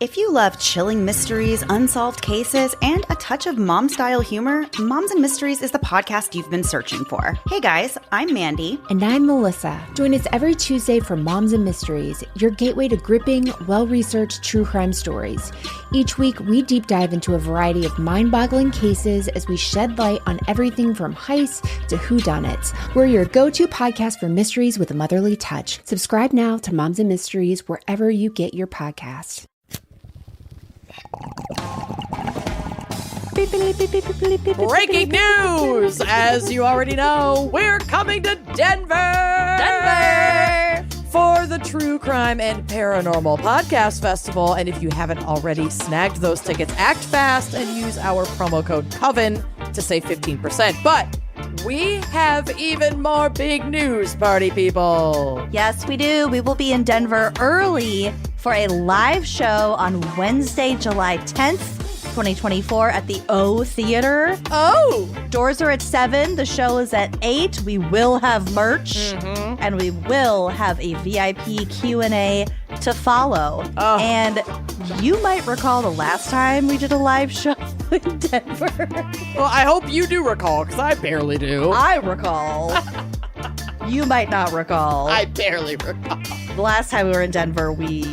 If you love chilling mysteries, unsolved cases, and a touch of mom-style humor, Moms and Mysteries is the podcast you've been searching for. Hey guys, I'm Mandy. And I'm Melissa. Join us every Tuesday for Moms and Mysteries, your gateway to gripping, well-researched true crime stories. Each week, we deep dive into a variety of mind-boggling cases as we shed light on everything from heists to whodunits. We're your go-to podcast for mysteries with a motherly touch. Subscribe now to Moms and Mysteries wherever you get your podcasts. Breaking news! As you already know, we're coming to Denver for the True Crime and Paranormal Podcast Festival. And if you haven't already snagged those tickets, act fast and use our promo code COVEN to save 15%. But we have even more big news, party people. Yes, we do. We will be in Denver early for a live show on Wednesday, July 10th. 2024 at the O Theater. Oh! Doors are at 7. The show is at 8. We will have merch. And we will have a VIP Q&A to follow. Oh. And you might recall the last time we did a live show in Denver. Well, I hope you do recall, because I barely do. I recall. You might not recall. I barely recall. The last time we were in Denver, we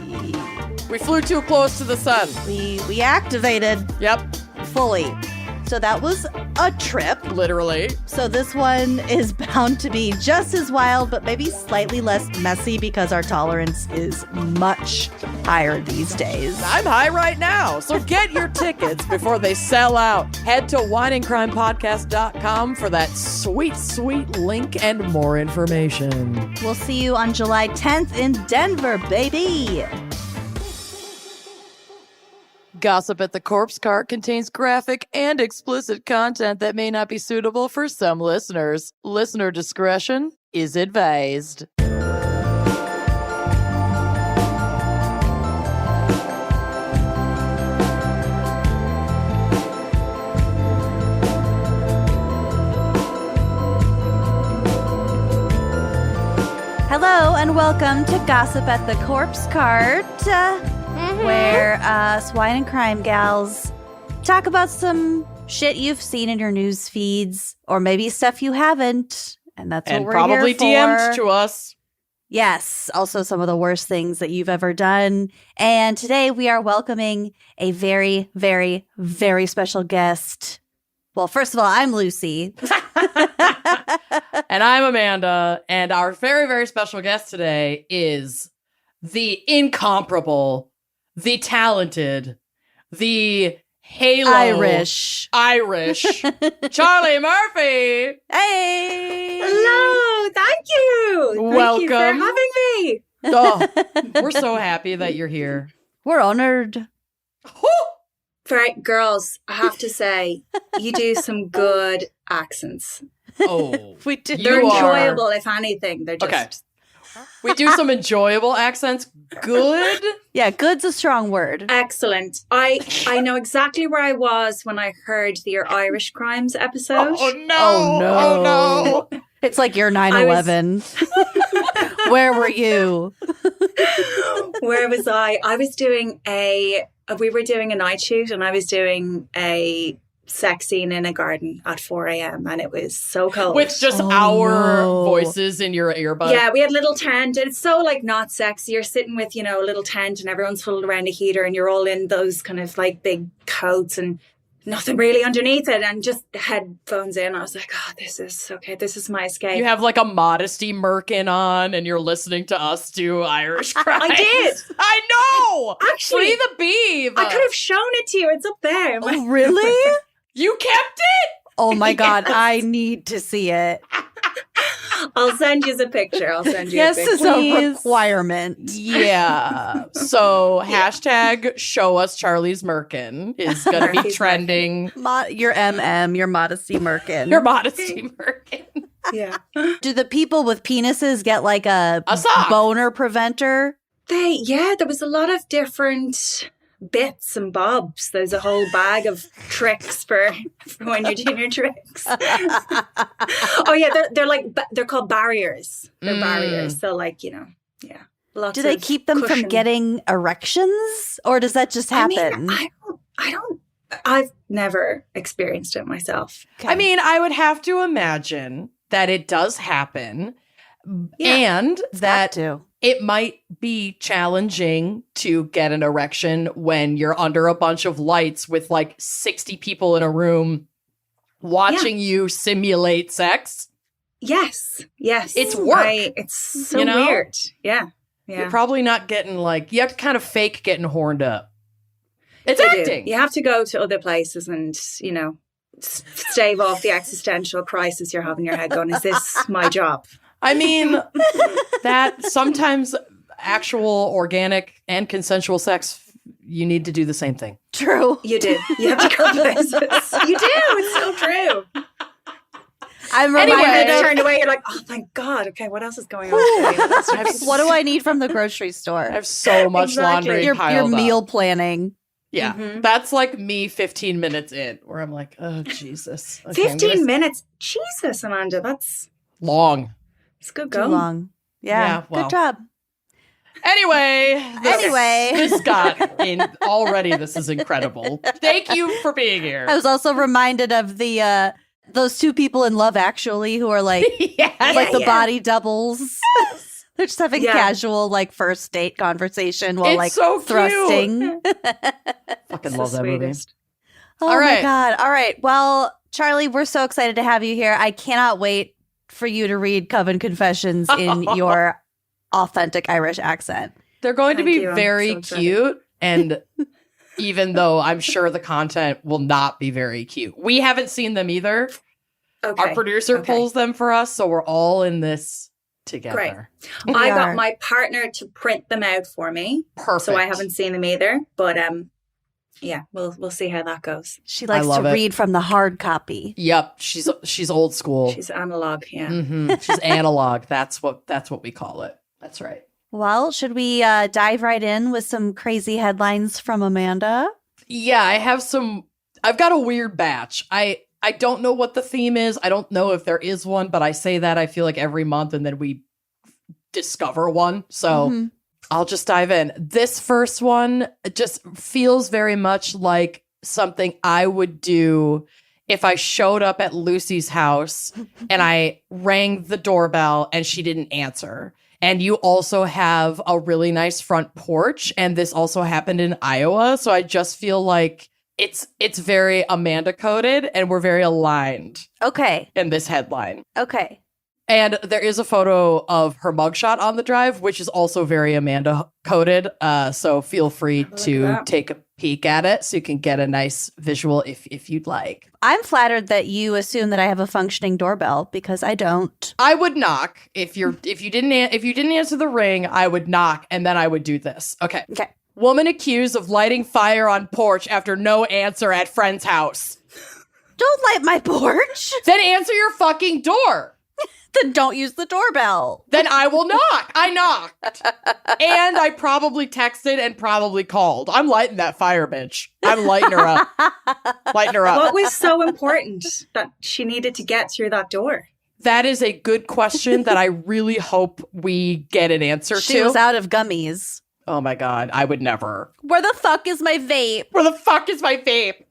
flew too close to the sun. We activated. Yep. Fully. So that was a trip. Literally. So this one is bound to be just as wild, but maybe slightly less messy because our tolerance is much higher these days. I'm high right now, so get your tickets before they sell out. Head to wineandcrimepodcast.com for that sweet, sweet link and more information. We'll see you on July 10th in Denver, baby. Gossip at the Corpse Cart contains graphic and explicit content that may not be suitable for some listeners. Listener discretion is advised. Hello and welcome to Gossip at the Corpse Cart. Where us wine and crime gals talk about some shit you've seen in your news feeds, or maybe stuff you haven't, and that's what we're probably here for. DM'd to us. Yes, also some of the worst things that you've ever done. And today we are welcoming a very, very, very special guest. Well, first of all, I'm Lucy. And I'm Amanda, and our very, very special guest today is the incomparable, the talented, the halo Irish Charlie Murphy. Hey! Hello, thank you. Welcome. Thank you for having me. Oh, we're so happy that you're here. We're honored. Right, girls, I have to say, you do some good accents. Oh, We do. They're You are. enjoyable, if anything. They're just... Okay. We do some enjoyable accents. Good. Yeah, good's a strong word. Excellent. I know exactly where I was when I heard your Irish Crimes episode. Oh no! Oh, no. Oh no! It's like your 9/11. Where were you? Where was I? We were doing a night shoot, and I was doing a sex scene in a garden at 4 a.m. and it was so cold. With just our voices in your earbud. Yeah, we had little tent, and it's so like not sexy. You're sitting with, a little tent and everyone's huddled around a heater and you're all in those kind of like big coats and nothing really underneath it, and just headphones in. I was like, oh, this is okay. This is my escape. You have like a modesty merkin on and you're listening to us do Irish crimes. I did. I know. Actually, Free the beeve. I could have shown it to you. It's up there. Oh, really? You kept it? Oh my God, Yes. I need to see it. I'll send you the picture. I'll send you Yes, a is picture. a Please. requirement. Yeah. So hashtag show us Charlie's merkin is going to be Murphy's trending. Your your modesty merkin. Your modesty merkin. Yeah. Do the people with penises get like a sock. boner preventer? There was a lot of different bits and bobs. There's a whole bag of tricks for when you're doing your tricks. Oh yeah, they're called barriers. They're barriers. So like, yeah. Lots Do they of keep them from cushion. getting erections, or does that just happen? I've never experienced it myself. Okay. I mean, I would have to imagine that it does happen Yeah. and that to. it might be challenging to get an erection when you're under a bunch of lights with like 60 people in a room watching you simulate sex. Yes. It's work. It's so You know? weird. Yeah. Yeah. You're probably not getting like, you have to kind of fake getting horned up. It's You do. acting. You have to go to other places and, stave off the existential crisis you're having in your head going, is this my job? I mean, that sometimes actual organic and consensual sex, you need to do the same thing. True. You do. You have to go places. You do. It's so true. I'm Anyway, reminded of turned away. You're like, oh, thank God. Okay, what else is going on today? That's right. what do I need from the grocery I store? have so much Exactly. laundry Your piled up. meal planning. Yeah, Mhm. that's like me 15 minutes in, where I'm like, oh, Jesus. Okay, 15 minutes. Jesus, Amanda. That's Long. good Too going. long. Yeah. Yeah, well. Good job. Anyway. Anyway. This got in already. This is incredible. Thank you for being here. I was also reminded of the those two people in Love Actually who are like Yeah. like the yeah. body doubles. They're just having Yeah. casual like first date conversation while It's like so cute. thrusting. Fucking It's love the that movie. sweetest. Oh All my right. God. All right. Well, Charlie, we're so excited to have you here. I cannot wait for you to read Coven Confessions in your authentic Irish accent. They're going to Thank be you. I'm very so excited. cute. And even though I'm sure the content will not be very cute, we haven't seen them either. Okay. Our producer Okay. pulls them for us. So we're all in this together. Great. I We got are. my partner to print them out for me. Perfect. So I haven't seen them either. But yeah, we'll see how that goes. She likes to love it. read from the hard copy. Yep. She's old school. She's analog, yeah. Mhm. She's analog. That's what we call it. That's right. Well, should we dive right in with some crazy headlines from Amanda? Yeah, I've got a weird batch. I don't know what the theme is. I don't know if there is one, but I say that I feel like every month and then we discover one. So Mhm. I'll just dive in. This first one just feels very much like something I would do if I showed up at Lucy's house and I rang the doorbell and she didn't answer. And you also have a really nice front porch. And this also happened in Iowa. So I just feel like it's very Amanda coded and we're very aligned Okay. in this headline. Okay. And there is a photo of her mugshot on the drive, which is also very Amanda coded. So feel free Look at to that. take a peek at it so you can get a nice visual if you'd like. I'm flattered that you assume that I have a functioning doorbell because I don't. I would knock if you didn't answer the ring. I would knock and then I would do this. Okay. Okay. Woman accused of lighting fire on porch after no answer at friend's house. Don't light my porch. Then answer your fucking door. Then don't use the doorbell. Then I will knock. I knocked. And I probably texted and probably called. I'm lighting that fire, bitch. I'm lighting her up. Lighting her up. What was so important that she needed to get through that door? That is a good question that I really hope we get an answer She to. was out of gummies. Oh my God. I would never. Where the fuck is my vape? Where the fuck is my vape?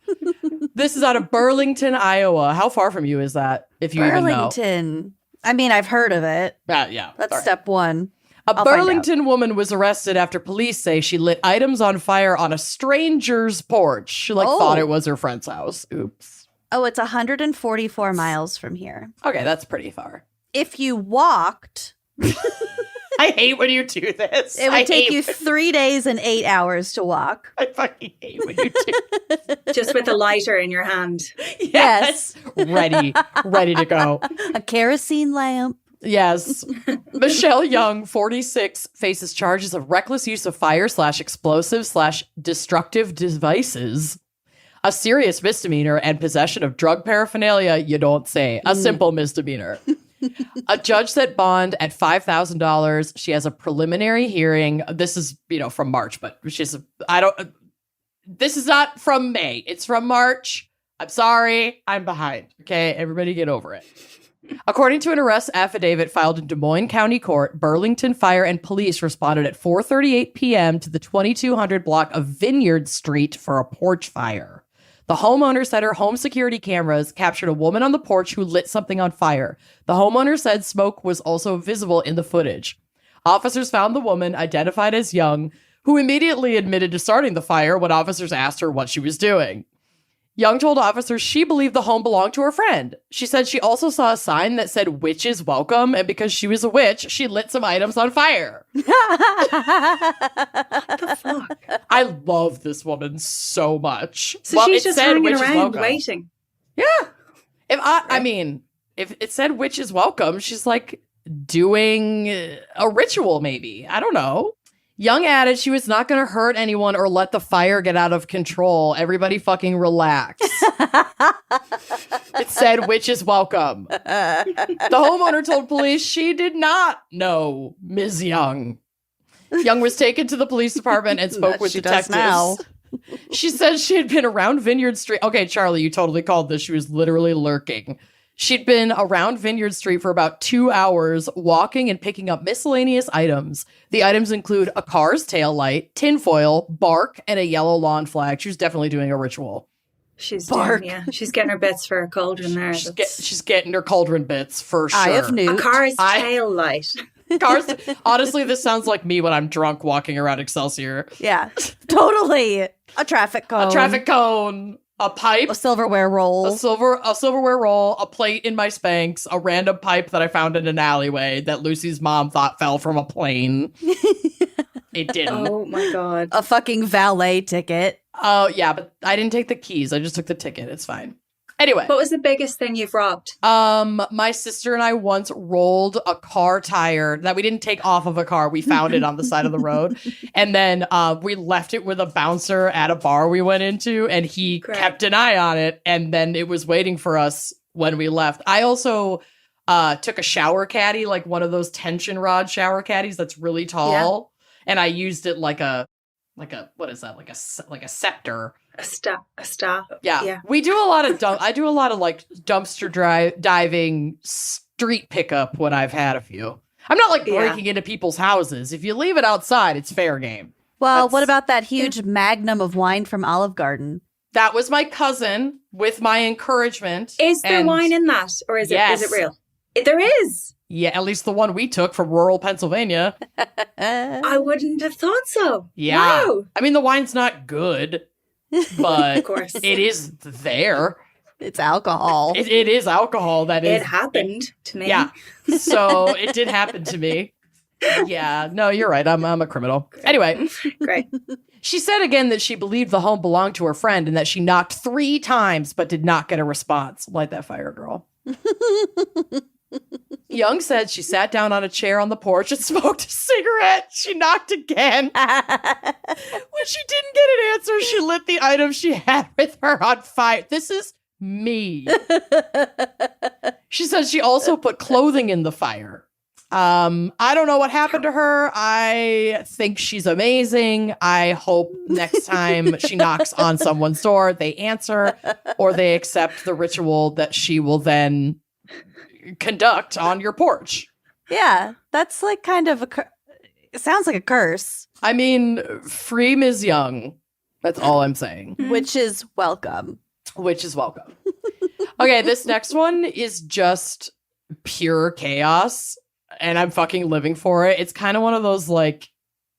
This is out of Burlington, Iowa. How far from you is that? If you even know. Burlington. I mean, I've heard of it. Yeah. That's All right. step one. A I'll find Burlington woman was arrested after police say she lit items on fire on a stranger's porch. She Oh. thought it was her friend's house. Oops. Oh, it's 144 miles from here. Okay, that's pretty far. If you walked, I hate when you do this. it would take you 3 days and 8 hours to walk. I fucking hate when you do. Just with a lighter in your hand. Yes. Ready to go. A kerosene lamp. Yes. Michelle Young, 46, faces charges of reckless use of fire / destructive devices. A serious misdemeanor and possession of drug paraphernalia, you don't say. A simple misdemeanor. A judge set bond at $5,000. She has a preliminary hearing. This is, from March, but this is not from May. It's from March. I'm sorry. I'm behind. Okay. Everybody get over it. According to an arrest affidavit filed in Des Moines County Court, Burlington Fire and Police responded at 4:38 p.m. to the 2200 block of Vineyard Street for a porch fire. The homeowner said her home security cameras captured a woman on the porch who lit something on fire. The homeowner said smoke was also visible in the footage. Officers found the woman, identified as Young, who immediately admitted to starting the fire when officers asked her what she was doing. Young told officers she believed the home belonged to her friend. She said she also saw a sign that said "Witches Welcome," and because she was a witch, she lit some items on fire. What the fuck? I love this woman so much. So she's just hanging "Witches around Welcome." waiting. Yeah. I mean, if it said "Witches Welcome," she's like doing a ritual, maybe. I don't know. Young added she was not going to hurt anyone or let the fire get out of control. Everybody fucking relax. It said "Witches Welcome." The homeowner told police she did not know Ms. Young. Young was taken to the police department and spoke with detectives. Now. She said she had been around Vineyard Street. Okay, Charlie, you totally called this. She was literally lurking. She'd been around Vineyard Street for about 2 hours, walking and picking up miscellaneous items. The items include a car's taillight, tinfoil, bark, and a yellow lawn flag. She was definitely doing a ritual. She's Bark. doing, yeah. She's getting her bits for a cauldron there. She's getting her cauldron bits for sure. Eye of Newt. A car's tail light. Cars. Honestly, this sounds like me when I'm drunk walking around Excelsior. Yeah, totally. A traffic cone. A traffic cone. A pipe, A silverware roll. a silverware roll, a plate in my Spanx, a random pipe that I found in an alleyway that Lucy's mom thought fell from a plane. It didn't. Oh my God. A fucking valet ticket. Oh, yeah, but I didn't take the keys. I just took the ticket. It's fine. Anyway. What was the biggest thing you've robbed? My sister and I once rolled a car tire that we didn't take off of a car. We found it on the side of the road. And then we left it with a bouncer at a bar we went into, and he kept an eye on it. And then it was waiting for us when we left. I also took a shower caddy, like one of those tension rod shower caddies that's really tall. Yeah. And I used it like a what is that? Like a scepter. A staff. Yeah. We do a lot of I do a lot of like dumpster diving, street pickup when I've had a few. I'm not like breaking into people's houses. If you leave it outside, it's fair game. Well, what about that huge magnum of wine from Olive Garden? That was my cousin with my encouragement. Is there wine in that, or is it real? There is. Yeah, at least the one we took from rural Pennsylvania. I wouldn't have thought so. Yeah. Wow. I mean, the wine's not good, but of course. It is there. It's alcohol. It is alcohol. It happened to me. Yeah. So it did happen to me. Yeah. No, you're right. I'm a criminal. Anyway. Great. She said again that she believed the home belonged to her friend and that she knocked 3 times but did not get a response. Light that fire, girl. Young said she sat down on a chair on the porch and smoked a cigarette. She knocked again. When she didn't get an answer, she lit the item she had with her on fire. This is me. She said she also put clothing in the fire. I don't know what happened to her. I think she's amazing. I hope next time she knocks on someone's door, they answer or they accept the ritual that she will then conduct on your porch. Yeah, that's like kind of it sounds like a curse. I mean, free Ms. Young. That's all I'm saying. Which is welcome. Which is welcome. Okay, this next one is just pure chaos, and I'm fucking living for it. It's kind of one of those like,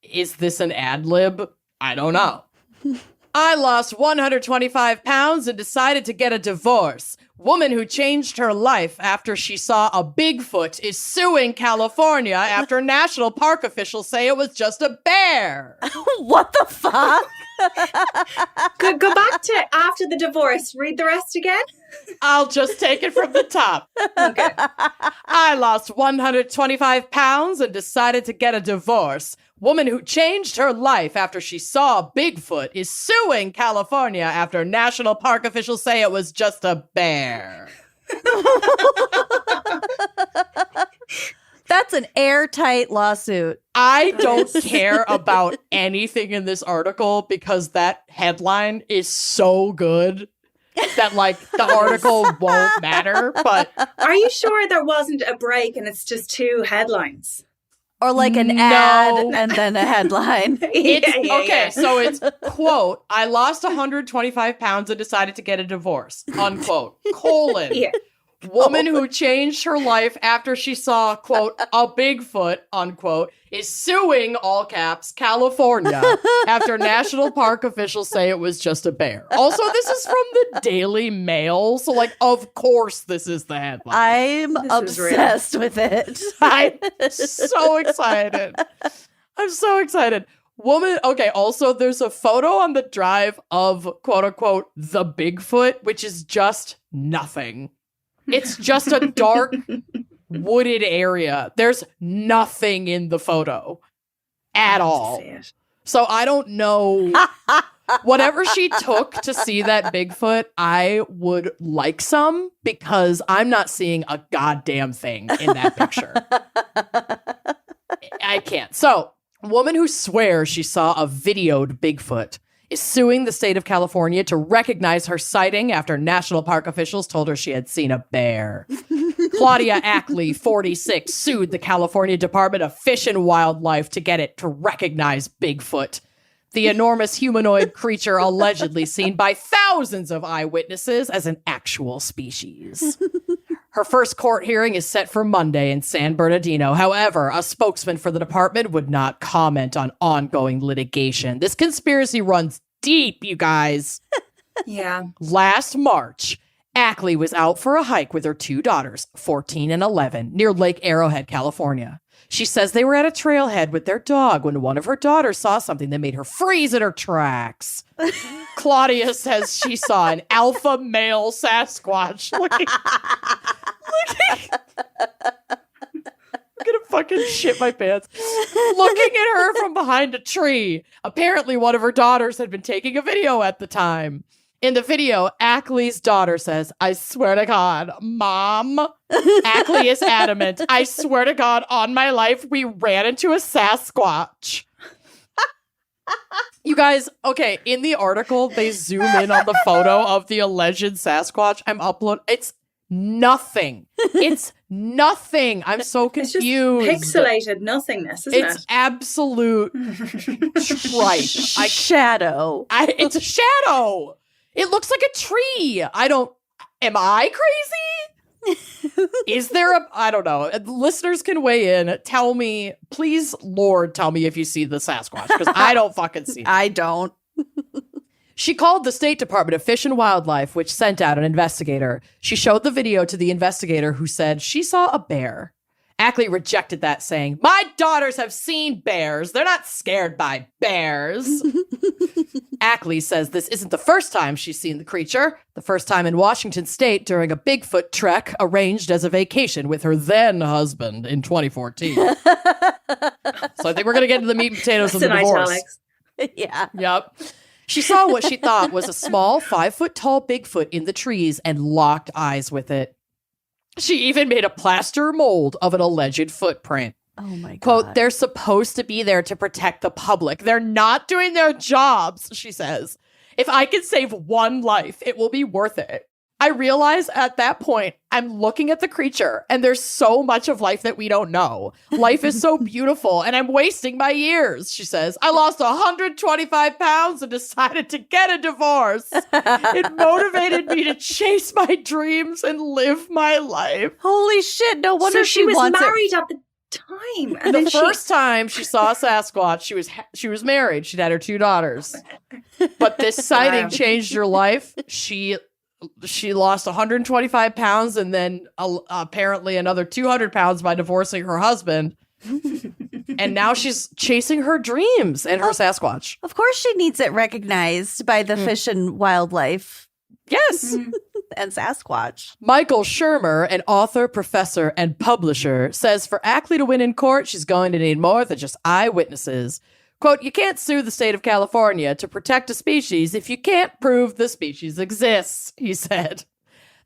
is this an ad lib? I don't know. I lost 125 pounds and decided to get a divorce. Woman who changed her life after she saw a Bigfoot is suing California after national park officials say it was just a bear. What the fuck? Go back to after the divorce. Read the rest again. I'll just take it from the top. Okay. I lost 125 pounds and decided to get a divorce. Woman who changed her life after she saw Bigfoot is suing California after national park officials say it was just a bear. That's an airtight lawsuit. I don't care about anything in this article because that headline is so good. that like the article won't matter. But Are you sure there wasn't a break and it's just two headlines? Or like an No. ad and then a headline. Okay, so it's, quote, I lost 125 pounds and decided to get a divorce, unquote, colon. Yeah. Woman who changed her life after she saw, quote, a Bigfoot, unquote, is suing, all caps, California after national park officials say it was just a bear. Also, this is from the Daily Mail, so like, of course this is the headline. I'm This is real. obsessed with it. I'm so excited. I'm so excited. Woman, okay, also there's a photo on the drive of, quote unquote, the Bigfoot, which is just nothing. It's just a dark, wooded area. There's nothing in the photo at all. See it. So I don't know. Whatever she took to see that Bigfoot, I would like some because I'm not seeing a goddamn thing in that picture. I can't. So, a woman who swears she saw a videoed Bigfoot is suing the state of California to recognize her sighting after national park officials told her she had seen a bear. Claudia Ackley, 46, sued the California Department of Fish and Wildlife to get it to recognize Bigfoot, the enormous humanoid creature allegedly seen by thousands of eyewitnesses as an actual species. Her first court hearing is set for Monday in San Bernardino. However, a spokesman for the department would not comment on ongoing litigation. This conspiracy runs deep, you guys. Yeah. Last March, Ackley was out for a hike with her two daughters, 14 and 11, near Lake Arrowhead, California. She says they were at a trailhead with their dog when one of her daughters saw something that made her freeze in her tracks. Claudia says she saw an alpha male Sasquatch looking. I'm gonna fucking shit my pants. Looking at her from behind a tree. Apparently, one of her daughters had been taking a video at the time. In the video, Ackley's daughter says, I swear to God, Mom. Ackley is adamant. I swear to God, on my life, we ran into a Sasquatch. You guys, okay, in the article, they zoom in on the photo of the alleged Sasquatch. It's nothing. It's nothing. I'm so It's just confused. pixelated nothingness, isn't It's it? absolute tripe. Shadow. It's a shadow. It looks like a tree. Am I crazy? Is there I don't know. Listeners can weigh in. Tell me, please, Lord, tell me if you see the Sasquatch, because I don't fucking see it. I don't. She called the State Department of Fish and Wildlife, which sent out an investigator. She showed the video to the investigator, who said she saw a bear. Ackley rejected that, saying, my daughters have seen bears. They're not scared by bears. Ackley says this isn't the first time she's seen the creature. The first time in Washington state during a Bigfoot trek arranged as a vacation with her then husband in 2014. So I think we're going to get into the meat and potatoes of the That's in divorce. italics. Yeah. Yep. She saw what she thought was a small 5-foot-tall Bigfoot in the trees and locked eyes with it. She even made a plaster mold of an alleged footprint. Oh my God. Quote, they're supposed to be there to protect the public. They're not doing their jobs, she says. If I can save one life, it will be worth it. I realize at that point, I'm looking at the creature and there's so much of life that we don't know. Life is so beautiful and I'm wasting my years, she says. I lost 125 pounds and decided to get a divorce. It motivated me to chase my dreams and live my life. Holy shit. No wonder So she was wants it. married at the time. And The then first time she saw a Sasquatch, she was married. She'd had her two daughters. But this sighting Wow. changed her life. She lost 125 pounds and then apparently another 200 pounds by divorcing her husband. And now she's chasing her dreams and her Sasquatch. Of course she needs it recognized by the Fish and Wildlife Yes. and Sasquatch. Michael Shermer, an author, professor, and publisher, says for Ackley to win in court, she's going to need more than just eyewitnesses. Quote, you can't sue the state of California to protect a species if you can't prove the species exists, he said.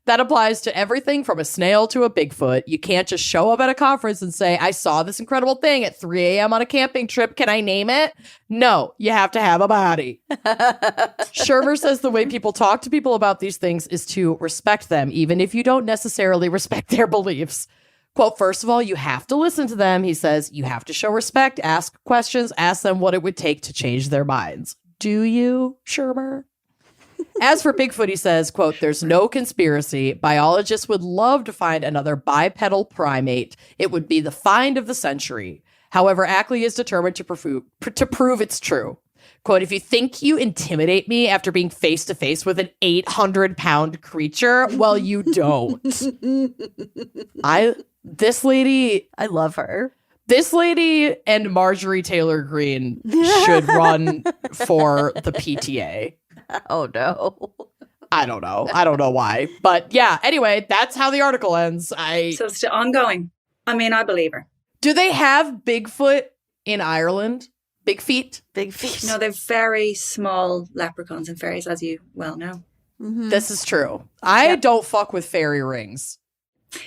That applies to everything from a snail to a Bigfoot. You can't just show up at a conference and say, I saw this incredible thing at 3 a.m. on a camping trip. Can I name it? No, you have to have a body. Shermer says the way people talk to people about these things is to respect them, even if you don't necessarily respect their beliefs. Quote, first of all, you have to listen to them. He says, you have to show respect, ask questions, ask them what it would take to change their minds. Do you, Shermer? As for Bigfoot, he says, quote, there's no conspiracy. Biologists would love to find another bipedal primate. It would be the find of the century. However, Ackley is determined to prove it's true. Quote, if you think you intimidate me after being face to face with an 800-pound creature, well, you don't. This lady, I love her. This lady and Marjorie Taylor Greene should run for the PTA. Oh, no. I don't know. I don't know why. But yeah, anyway, that's how the article ends. So it's still ongoing. I mean, I believe her. Do they have Bigfoot in Ireland? Big feet? Big feet. No, they're very small leprechauns and fairies, as you well know. Mm-hmm. This is true. I don't fuck with fairy rings.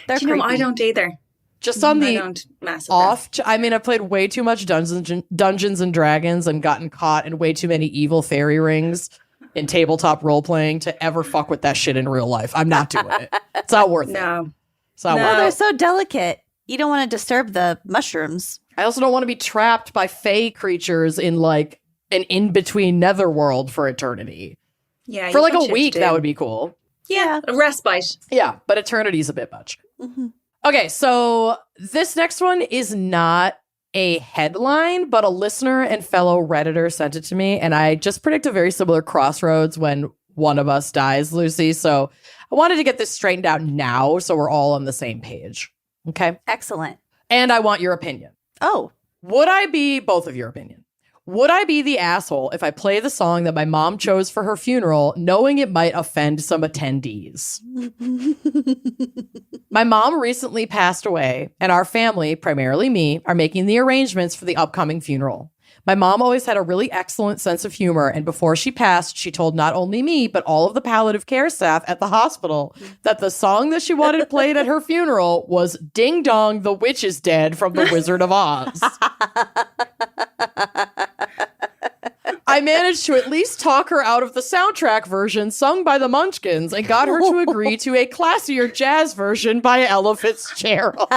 They're Do you know, creepy. I don't either. Just on I the don't mess with off. I mean, I've played way too much Dungeons and Dragons and gotten caught in way too many evil fairy rings in tabletop role playing to ever fuck with that shit in real life. I'm not doing it. It's not worth them. it. It's not No. worth They're it. so delicate. You don't want to disturb the mushrooms. I also don't want to be trapped by fae creatures in like an in-between netherworld for eternity. Yeah, For you've like got a shit to week, do. that would be cool. Yeah, a respite. Yeah, but eternity's a bit much. Mm-hmm. Okay, so this next one is not a headline, but a listener and fellow Redditor sent it to me, and I just predict a very similar crossroads when one of us dies, Lucy. So I wanted to get this straightened out now so we're all on the same page. Okay? Excellent. And I want your opinion. Oh. Would I be, both of your opinion, would I be the asshole if I play the song that my mom chose for her funeral, knowing it might offend some attendees? My mom recently passed away, and our family, primarily me, are making the arrangements for the upcoming funeral. My mom always had a really excellent sense of humor, and before she passed, she told not only me, but all of the palliative care staff at the hospital that the song that she wanted played at her funeral was Ding Dong, the Witch is Dead from The Wizard of Oz. I managed to at least talk her out of the soundtrack version sung by the Munchkins and got her to agree to a classier jazz version by Ella Fitzgerald.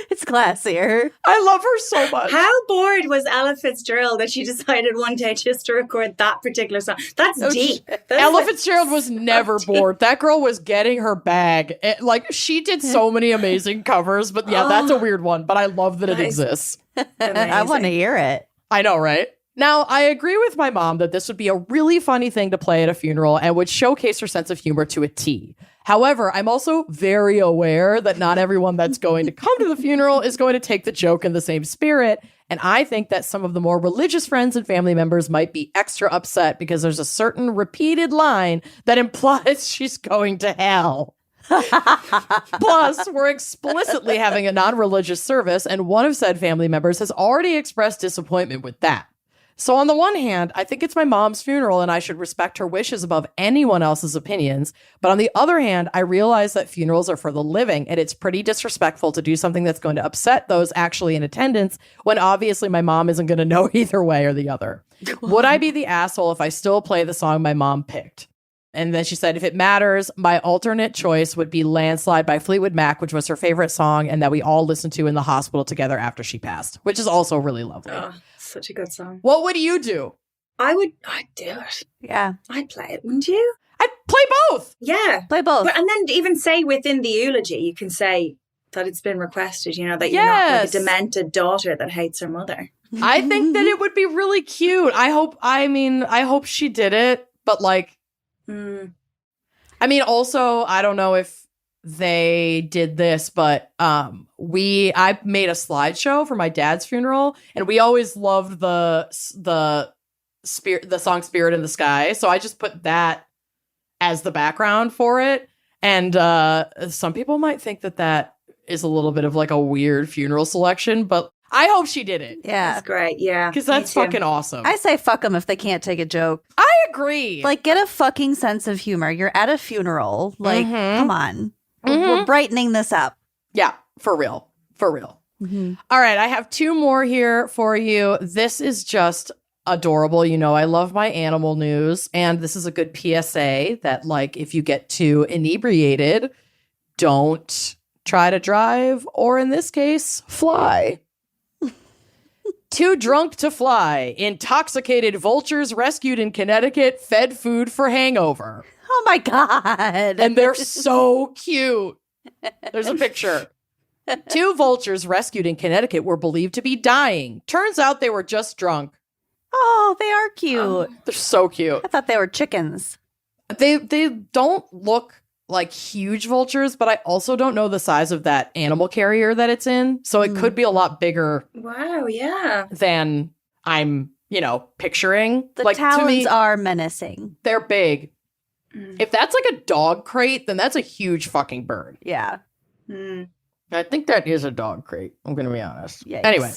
It's classier. I love her so much. How bored was Ella Fitzgerald that she decided one day just to record that particular song? That's deep. That's Ella like Fitzgerald was never bored. That girl was getting her bag. Like, she did so many amazing covers, but yeah, that's a weird one, but I love that it Nice. exists. I want to hear it. I know, right? Now, I agree with my mom that this would be a really funny thing to play at a funeral and would showcase her sense of humor to a T. However, I'm also very aware that not everyone that's going to come to the funeral is going to take the joke in the same spirit. And I think that some of the more religious friends and family members might be extra upset because there's a certain repeated line that implies she's going to hell. Plus, we're explicitly having a non-religious service, and one of said family members has already expressed disappointment with that. So on the one hand, I think it's my mom's funeral and I should respect her wishes above anyone else's opinions. But on the other hand, I realize that funerals are for the living and it's pretty disrespectful to do something that's going to upset those actually in attendance when obviously my mom isn't going to know either way or the other. Would I be the asshole if I still play the song my mom picked? And then she said, if it matters, my alternate choice would be Landslide by Fleetwood Mac, which was her favorite song and that we all listened to in the hospital together after she passed, which is also really lovely. Oh, such a good song. What would you do? I'd do it. Yeah. I'd play it, wouldn't you? I'd play both. Yeah. Play both. But, and then even say within the eulogy, you can say that it's been requested, you know, that you're not like a demented daughter that hates her mother. I think that it would be really cute. I hope she did it, but like, I mean, also, I don't know if they did this, but I made a slideshow for my dad's funeral, and we always loved the song "Spirit in the Sky," so I just put that as the background for it. And some people might think that is a little bit of like a weird funeral selection, but I hope she did it. Yeah. That's great. Yeah. Because that's fucking awesome. I say fuck them if they can't take a joke. I agree. Like, get a fucking sense of humor. You're at a funeral. Like, come on. We're brightening this up. Yeah, for real. For real. All right, I have 2 more here for you. This is just adorable. You know, I love my animal news. And this is a good PSA that, like, if you get too inebriated, don't try to drive, or in this case, fly. Too drunk to fly. Intoxicated vultures rescued in Connecticut fed food for hangover. Oh my God. And they're so cute. There's a picture. 2 vultures rescued in Connecticut were believed to be dying. Turns out they were just drunk. Oh, they are cute. They're so cute. I thought they were chickens. They don't look like huge vultures, but I also don't know the size of that animal carrier that it's in. So it could be a lot bigger. Wow, yeah. Than I'm, picturing. The like, talons to me, are menacing. they're big. If that's like a dog crate, then that's a huge fucking bird. Yeah. I think that is a dog crate. I'm going to be honest. Yikes. Anyway.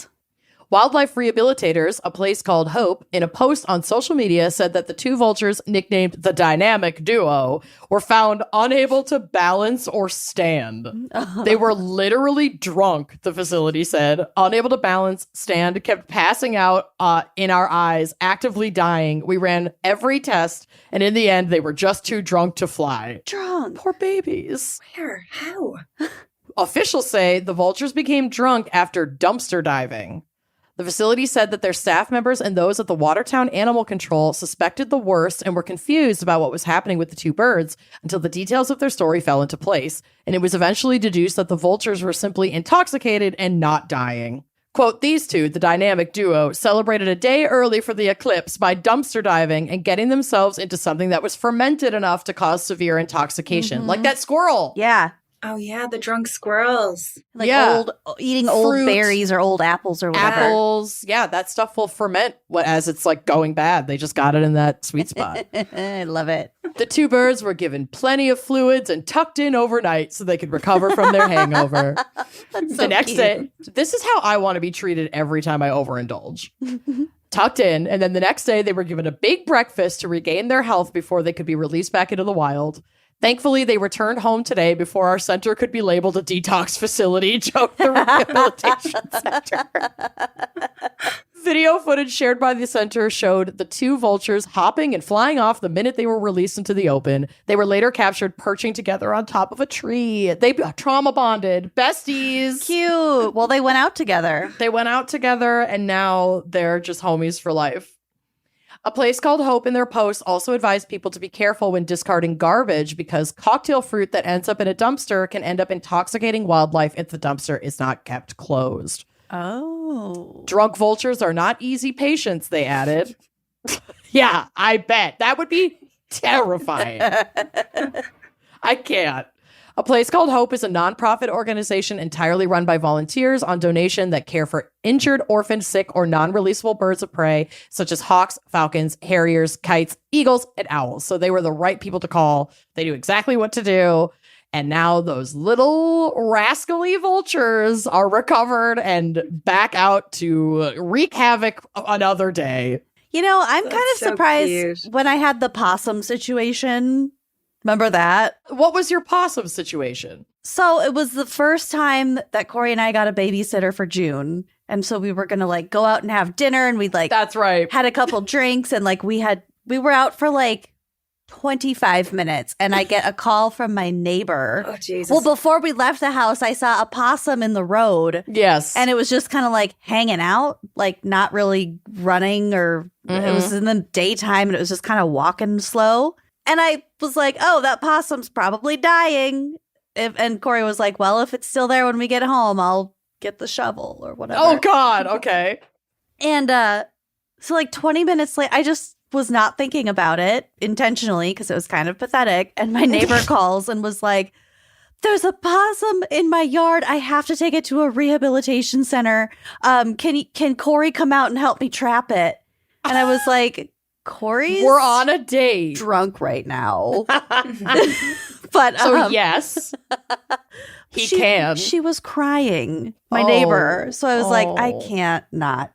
Wildlife rehabilitators, a place called Hope, in a post on social media said that the 2 vultures, nicknamed the Dynamic Duo, were found unable to balance or stand. They were literally drunk, the facility said, unable to balance, stand, kept passing out in our eyes, actively dying. We ran every test, and in the end, they were just too drunk to fly. Drunk. Poor babies. Where? How? Officials say the vultures became drunk after dumpster diving. The facility said that their staff members and those at the Watertown Animal Control suspected the worst and were confused about what was happening with the 2 birds until the details of their story fell into place, and it was eventually deduced that the vultures were simply intoxicated and not dying. Quote, these 2, the Dynamic Duo, celebrated a day early for the eclipse by dumpster diving and getting themselves into something that was fermented enough to cause severe intoxication, like that squirrel. Yeah. Oh, yeah, the drunk squirrels. Like eating old Fruit, berries or old apples or whatever. Apples. Yeah, that stuff will ferment as it's like going bad. They just got it in that sweet spot. I love it. The 2 birds were given plenty of fluids and tucked in overnight so they could recover from their hangover. That's The so next cute. day, this is how I want to be treated every time I overindulge. Tucked in, and then the next day they were given a big breakfast to regain their health before they could be released back into the wild. Thankfully, they returned home today before our center could be labeled a detox facility, joked the rehabilitation center. Video footage shared by the center showed the 2 vultures hopping and flying off the minute they were released into the open. They were later captured perching together on top of a tree. They trauma bonded. Besties. Cute. Well, they went out together. They went out together, and now they're just homies for life. A place called Hope in their post also advised people to be careful when discarding garbage because cocktail fruit that ends up in a dumpster can end up intoxicating wildlife if the dumpster is not kept closed. Oh. Drunk vultures are not easy patients, they added. Yeah, I bet. That would be terrifying. I can't. A place called Hope is a nonprofit organization entirely run by volunteers on donation that care for injured, orphaned, sick, or non-releasable birds of prey, such as hawks, falcons, harriers, kites, eagles, and owls. So they were the right people to call. They knew exactly what to do. And now those little rascally vultures are recovered and back out to wreak havoc another day. You know, I'm kind of so surprised cute. when I had the possum situation. Remember that? What was your possum situation? So it was the first time that Corey and I got a babysitter for June. And so we were going to go out and have dinner, and we'd That's right. had a couple drinks, and we were out for 25 minutes, and I get a call from my neighbor. Oh, Jesus. Well, before we left the house, I saw a possum in the road. Yes. And it was just kind of hanging out, not really running, or it was in the daytime, and it was just kind of walking slow. And I was like, oh, that possum's probably dying. And Corey was like, well, if it's still there when we get home, I'll get the shovel or whatever. Oh, God. Okay. And so 20 minutes later, I just was not thinking about it intentionally because it was kind of pathetic. And my neighbor calls and was like, there's a possum in my yard. I have to take it to a rehabilitation center. Can Corey come out and help me trap it? And I was like, Corey's We're on a date. drunk right now. But So yes, he can. She was crying, my neighbor. So I was like, I Oh. can't not.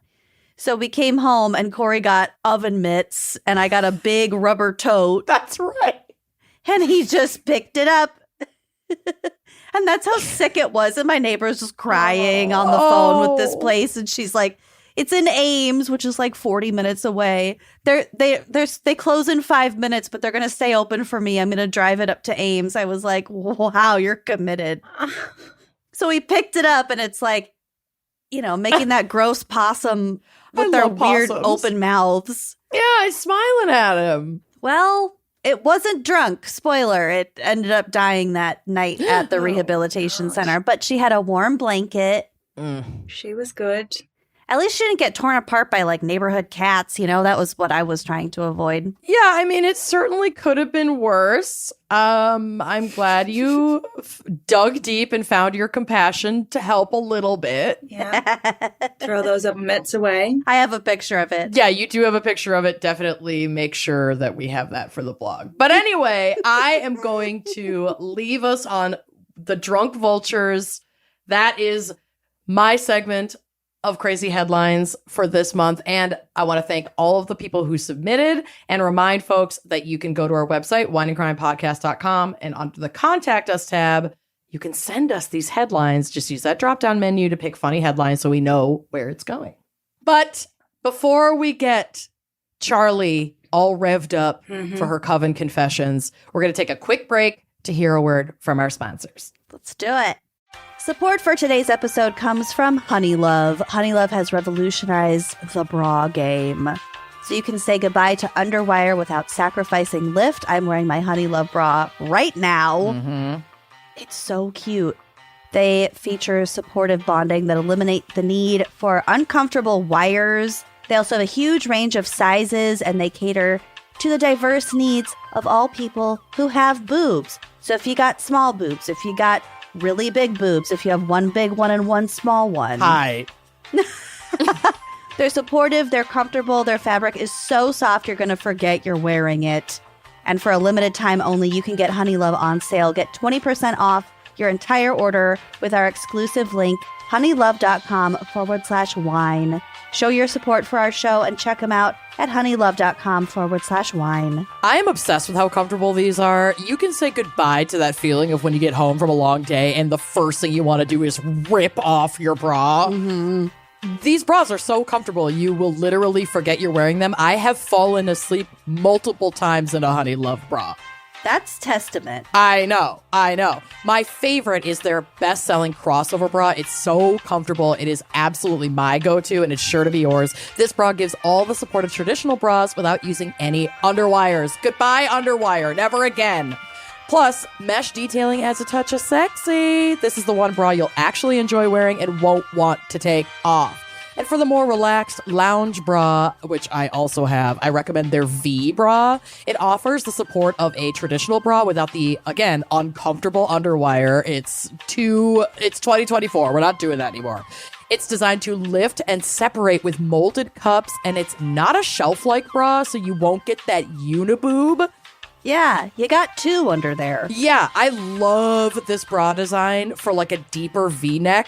So we came home and Corey got oven mitts and I got a big rubber tote. That's right. And he just picked it up. And that's how sick it was. And my neighbor's just crying on the phone with this place. And she's like, it's in Ames, which is like 40 minutes away. They close in 5 minutes, but they're going to stay open for me. I'm going to drive it up to Ames. I was like, wow, you're committed. So we picked it up and it's like, making that gross possum with their weird open mouths. Yeah, I'm smiling at him. Well, it wasn't drunk. Spoiler. It ended up dying that night at the rehabilitation center, but she had a warm blanket. She was good. At least she didn't get torn apart by like neighborhood cats. That was what I was trying to avoid. Yeah, I mean, it certainly could have been worse. I'm glad you dug deep and found your compassion to help a little bit. Yeah. Throw those up mitts away. I have a picture of it. Yeah, you do have a picture of it. Definitely make sure that we have that for the blog. But anyway, I am going to leave us on the Drunk Vultures. That is my segment of crazy headlines for this month. And I want to thank all of the people who submitted and remind folks that you can go to our website, wineandcrimepodcast.com, and under the Contact Us tab, you can send us these headlines. Just use that drop-down menu to pick funny headlines so we know where it's going. But before we get Charlie all revved up for her coven confessions, we're going to take a quick break to hear a word from our sponsors. Let's do it. Support for today's episode comes from Honeylove. Honeylove has revolutionized the bra game. So you can say goodbye to underwire without sacrificing lift. I'm wearing my Honeylove bra right now. It's so cute. They feature supportive bonding that eliminate the need for uncomfortable wires. They also have a huge range of sizes, and they cater to the diverse needs of all people who have boobs. So if you got small boobs, if you got really big boobs, if you have one big one and one small one. Hi. They're supportive, they're comfortable, their fabric is so soft you're going to forget you're wearing it. And for a limited time only, you can get Honeylove on sale. Get 20% off your entire order with our exclusive link, honeylove.com/wine. Show your support for our show and check them out at honeylove.com/wine. I am obsessed with how comfortable these are. You can say goodbye to that feeling of when you get home from a long day and the first thing you want to do is rip off your bra. These bras are so comfortable, you will literally forget you're wearing them. I have fallen asleep multiple times in a Honeylove bra. That's testament. I know. My favorite is their best-selling crossover bra. It's so comfortable. It is absolutely my go-to, and it's sure to be yours. This bra gives all the support of traditional bras without using any underwires. Goodbye, underwire. Never again. Plus, mesh detailing adds a touch of sexy. This is the one bra you'll actually enjoy wearing and won't want to take off. And for the more relaxed lounge bra, which I also have, I recommend their V bra. It offers the support of a traditional bra without the, again, uncomfortable underwire. It's 2024. We're not doing that anymore. It's designed to lift and separate with molded cups, and it's not a shelf-like bra, so you won't get that uniboob. Yeah, you got two under there. Yeah, I love this bra design for like a deeper V-neck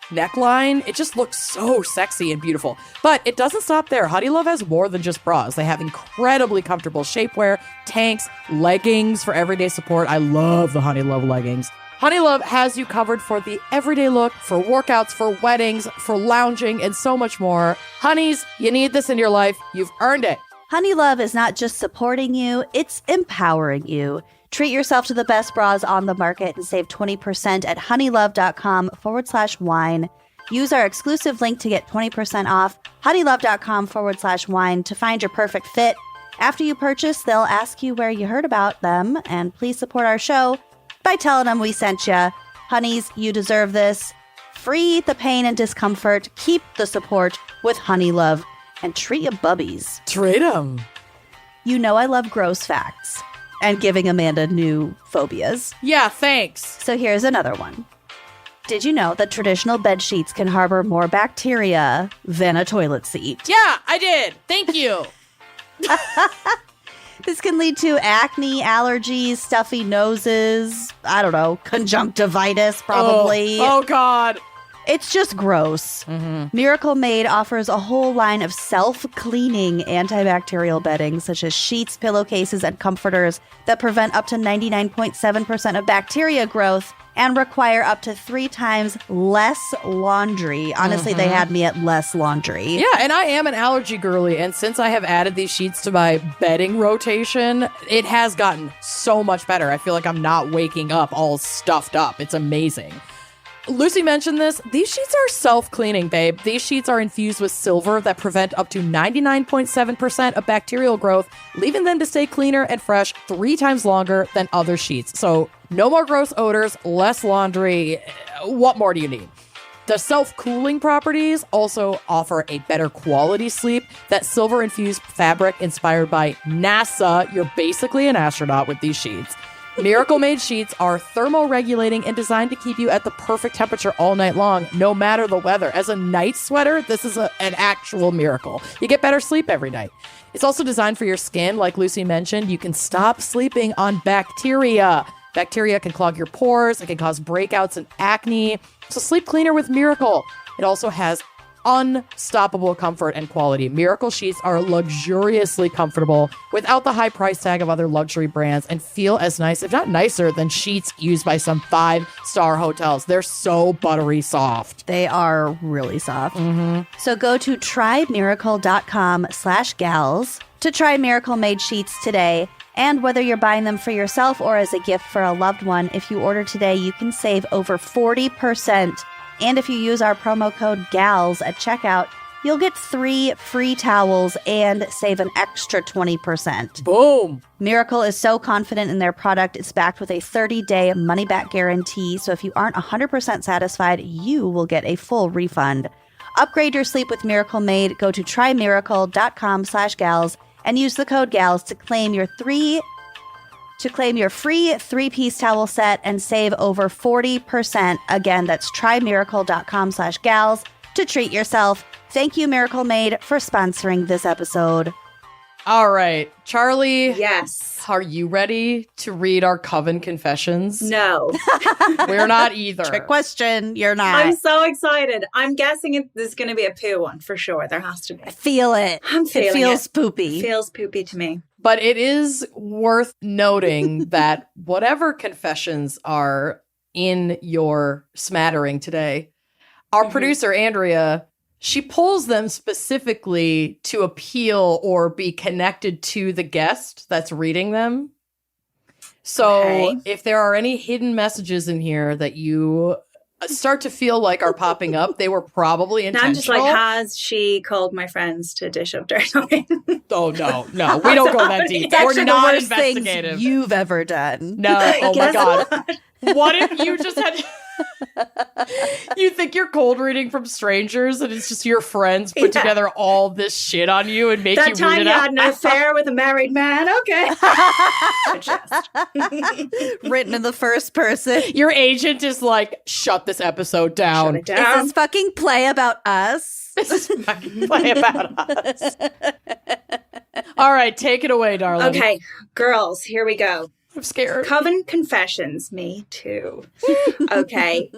neckline. It just looks so sexy and beautiful. But it doesn't stop there. Honeylove has more than just bras. They have incredibly comfortable shapewear, tanks, leggings for everyday support. I love the Honeylove leggings. Honeylove has you covered for the everyday look, for workouts, for weddings, for lounging, and so much more. Honeys, you need this in your life. You've earned it. Honeylove is not just supporting you, it's empowering you. Treat yourself to the best bras on the market and save 20% at honeylove.com/wine. Use our exclusive link to get 20% off, honeylove.com/wine, to find your perfect fit. After you purchase, they'll ask you where you heard about them, and please support our show by telling them we sent you. Honeys, you deserve this. Free the pain and discomfort. Keep the support with Honeylove, and treat your bubbies. Treat them. You know I love gross facts and giving Amanda new phobias. Yeah, thanks. So here's another one. Did you know that traditional bed sheets can harbor more bacteria than a toilet seat? Yeah, I did. Thank you. This can lead to acne, allergies, stuffy noses, I don't know, conjunctivitis probably. Oh God. It's just gross. Miracle Made offers a whole line of self-cleaning antibacterial bedding, such as sheets, pillowcases, and comforters that prevent up to 99.7% of bacteria growth and require up to 3 times less laundry. Honestly, they had me at less laundry. Yeah, and I am an allergy girly, and since I have added these sheets to my bedding rotation, it has gotten so much better. I feel like I'm not waking up all stuffed up. It's amazing. Lucy mentioned this. These sheets are self-cleaning, babe. These sheets are infused with silver that prevent up to 99.7% of bacterial growth, leaving them to stay cleaner and fresh 3 times longer than other sheets. So no more gross odors, less laundry. What more do you need? The self-cooling properties also offer a better quality sleep. That silver-infused fabric inspired by NASA. You're basically an astronaut with these sheets. Miracle Made sheets are thermoregulating and designed to keep you at the perfect temperature all night long, no matter the weather. As a night sweater, this is an actual miracle. You get better sleep every night. It's also designed for your skin. Like Lucy mentioned, you can stop sleeping on bacteria. Bacteria can clog your pores. It can cause breakouts and acne. So sleep cleaner with Miracle. It also has unstoppable comfort and quality. Miracle sheets are luxuriously comfortable without the high price tag of other luxury brands and feel as nice, if not nicer, than sheets used by some 5-star hotels. They're so buttery soft. They are really soft. So go to trymiracle.com/gals to try Miracle Made sheets today. And whether you're buying them for yourself or as a gift for a loved one, if you order today, you can save over 40%. And if you use our promo code GALS at checkout, you'll get 3 free towels and save an extra 20%. Boom. Miracle is so confident in their product, it's backed with a 30-day money-back guarantee. So if you aren't 100% satisfied, you will get a full refund. Upgrade your sleep with Miracle Made. Go to trymiracle.com/gals and use the code GALS to claim your free 3-piece towel set and save over 40%. Again, that's trymiracle.com/gals to treat yourself. Thank you, Miracle Made, for sponsoring this episode. All right, Charlie. Yes. Are you ready to read our Coven confessions? No. We're not either. Trick question. You're not. I'm so excited. I'm guessing this is going to be a poo one for sure. There has to be. I feel it. I'm feeling it. Feels it. poopy. Feels poopy to me. But it is worth noting that whatever confessions are in your smattering today, our producer, Andrea, she pulls them specifically to appeal or be connected to the guest that's reading them. So if there are any hidden messages in here that you start to feel like are popping up, they were probably intentional. I'm just like, has she called my friends to dish up dirt on me? Oh, no. We don't go that deep. It's actually We're not the worst investigative. things you've ever done. No. Oh, my Guess God. what? What if you just had... You think you're cold reading from strangers and it's just your friends put together all this shit on you and make That you time read it you out? had an affair with a married man? Okay. Written in the first person. Your agent is like, shut this episode down. Shut it Is down. this fucking play about us? This is fucking play about us. All right, take it away, darling. Okay, girls, here we go. I'm scared. Coven confessions. Me too. Okay.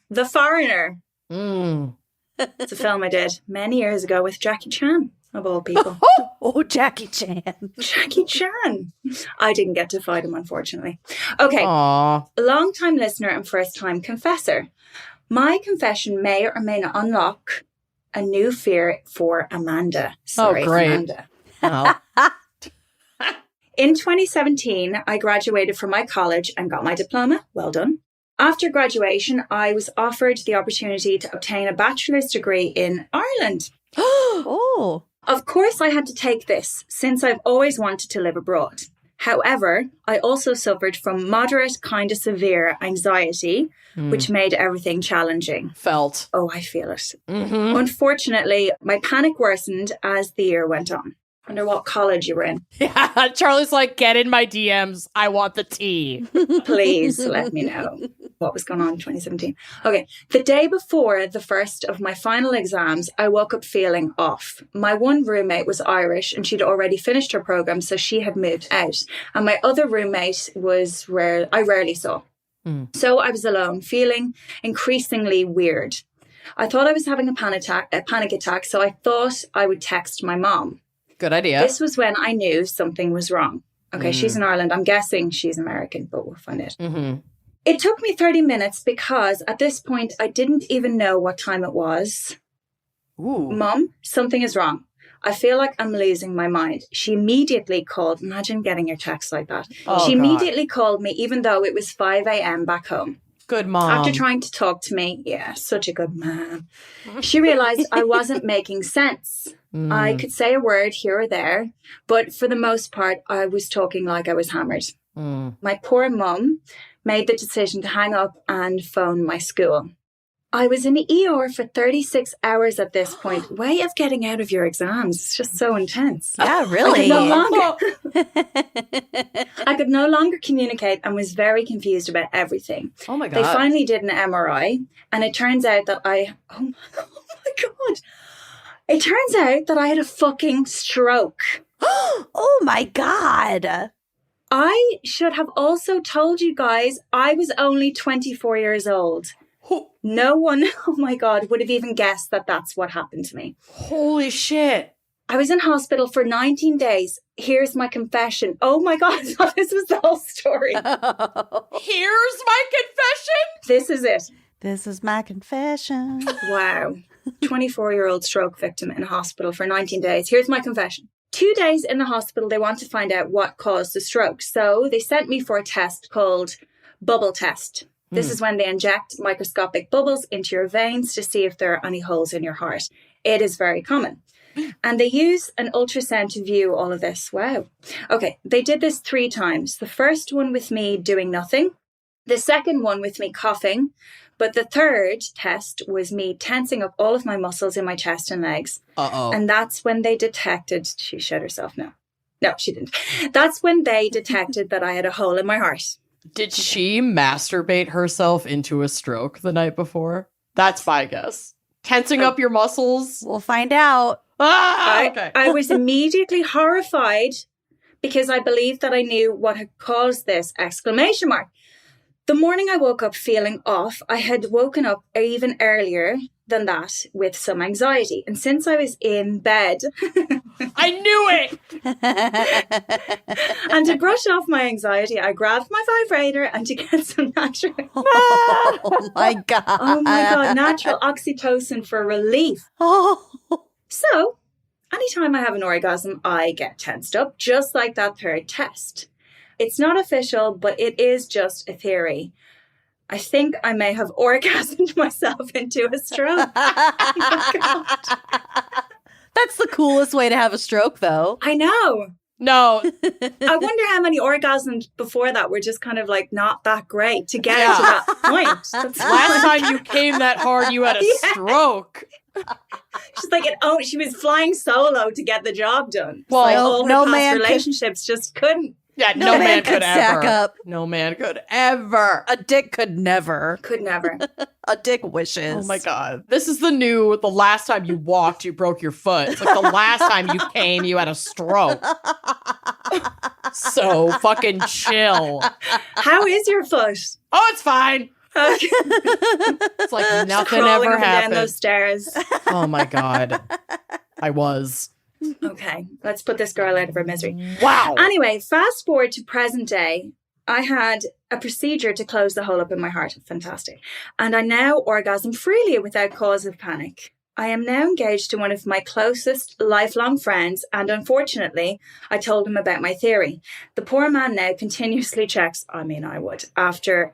The Foreigner. It's a film I did many years ago with Jackie Chan, of all people. Oh, Jackie Chan. Jackie Chan. I didn't get to fight him, unfortunately. Okay. Aw. Long-time listener and first-time confessor. My confession may or may not unlock a new fear for Amanda. Sorry, great. Amanda. Oh. In 2017, I graduated from my college and got my diploma. Well done. After graduation, I was offered the opportunity to obtain a bachelor's degree in Ireland. Oh. Of course, I had to take this since I've always wanted to live abroad. However, I also suffered from moderate, kind of severe anxiety, which made everything challenging. Felt. Oh, I feel it. Mm-hmm. Unfortunately, my panic worsened as the year went on. Wonder what college you were in. Yeah, Charlie's like, get in my DMs. I want the tea. Please let me know what was going on in 2017. Okay. The day before the first of my final exams, I woke up feeling off. My one roommate was Irish and she'd already finished her program, so she had moved out. And my other roommate was I rarely saw. So I was alone, feeling increasingly weird. I thought I was having a panic attack, so I thought I would text my mom. Good idea. This was when I knew something was wrong. Okay, she's in Ireland. I'm guessing she's American, but we'll find out. It took me 30 minutes because at this point, I didn't even know what time it was. Ooh. Mom, something is wrong. I feel like I'm losing my mind. She immediately called. Imagine getting your text like that. She immediately called me, even though it was 5 a.m. back home. Good mom. After trying to talk to me, yeah, such a good mom. She realized I wasn't making sense. I could say a word here or there, but for the most part, I was talking like I was hammered. My poor mum made the decision to hang up and phone my school. I was in the ER for 36 hours at this point. Way of getting out of your exams. It's just so intense. Yeah, really. I could no longer communicate and was very confused about everything. Oh my God. They finally did an MRI and it turns out that oh my God. It turns out that I had a fucking stroke. Oh my God. I should have also told you guys I was only 24 years old. No one, oh my God, would have even guessed that that's what happened to me. Holy shit. I was in hospital for 19 days. Here's my confession. Oh my God, I thought this was the whole story. Here's my confession. This is it. This is my confession. Wow. 24-year-old stroke victim in hospital for 19 days. Here's my confession. 2 days in the hospital, they want to find out what caused the stroke. So they sent me for a test called bubble test. This is when they inject microscopic bubbles into your veins to see if there are any holes in your heart. It is very common. And they use an ultrasound to view all of this. Wow. Okay, they did this 3 times. The first one with me doing nothing. The second one with me coughing. But the third test was me tensing up all of my muscles in my chest and legs. And that's when they detected, she shot herself now. No, she didn't. That's when they detected that I had a hole in my heart. Did she masturbate herself into a stroke the night before? That's my guess. Tensing up your muscles? We'll find out. Okay. I was immediately horrified because I believed that I knew what had caused this, exclamation mark. The morning I woke up feeling off, I had woken up even earlier than that with some anxiety. And since I was in bed... I knew it! And to brush off my anxiety, I grabbed my vibrator and to get some natural... Oh my God. Oh my God, natural oxytocin for relief. Oh. So, anytime I have an orgasm, I get tensed up, just like that third test. It's not official, but it is just a theory. I think I may have orgasmed myself into a stroke. Oh my God. That's the coolest way to have a stroke, though. I know. No. I wonder how many orgasms before that were just kind of like not that great to get to that point. That's Last time you came that hard, you had a stroke. She's like, she was flying solo to get the job done. Well, like all no her past man relationships just couldn't. Yeah, No man could ever. stack up. No man could ever. A dick could never. Could never. A dick wishes. Oh my God. This is the last time you walked, you broke your foot. It's like the last time you came, you had a stroke. So fucking chill. How is your foot? Oh, it's fine. It's like nothing Crawling ever up and down happened. those stairs. Oh my God. I was. Okay, let's put this girl out of her misery. Wow. Anyway, fast forward to present day. I had a procedure to close the hole up in my heart. Fantastic. And I now orgasm freely without cause of panic. I am now engaged to one of my closest lifelong friends, and unfortunately, I told him about my theory. The poor man now continuously checks me after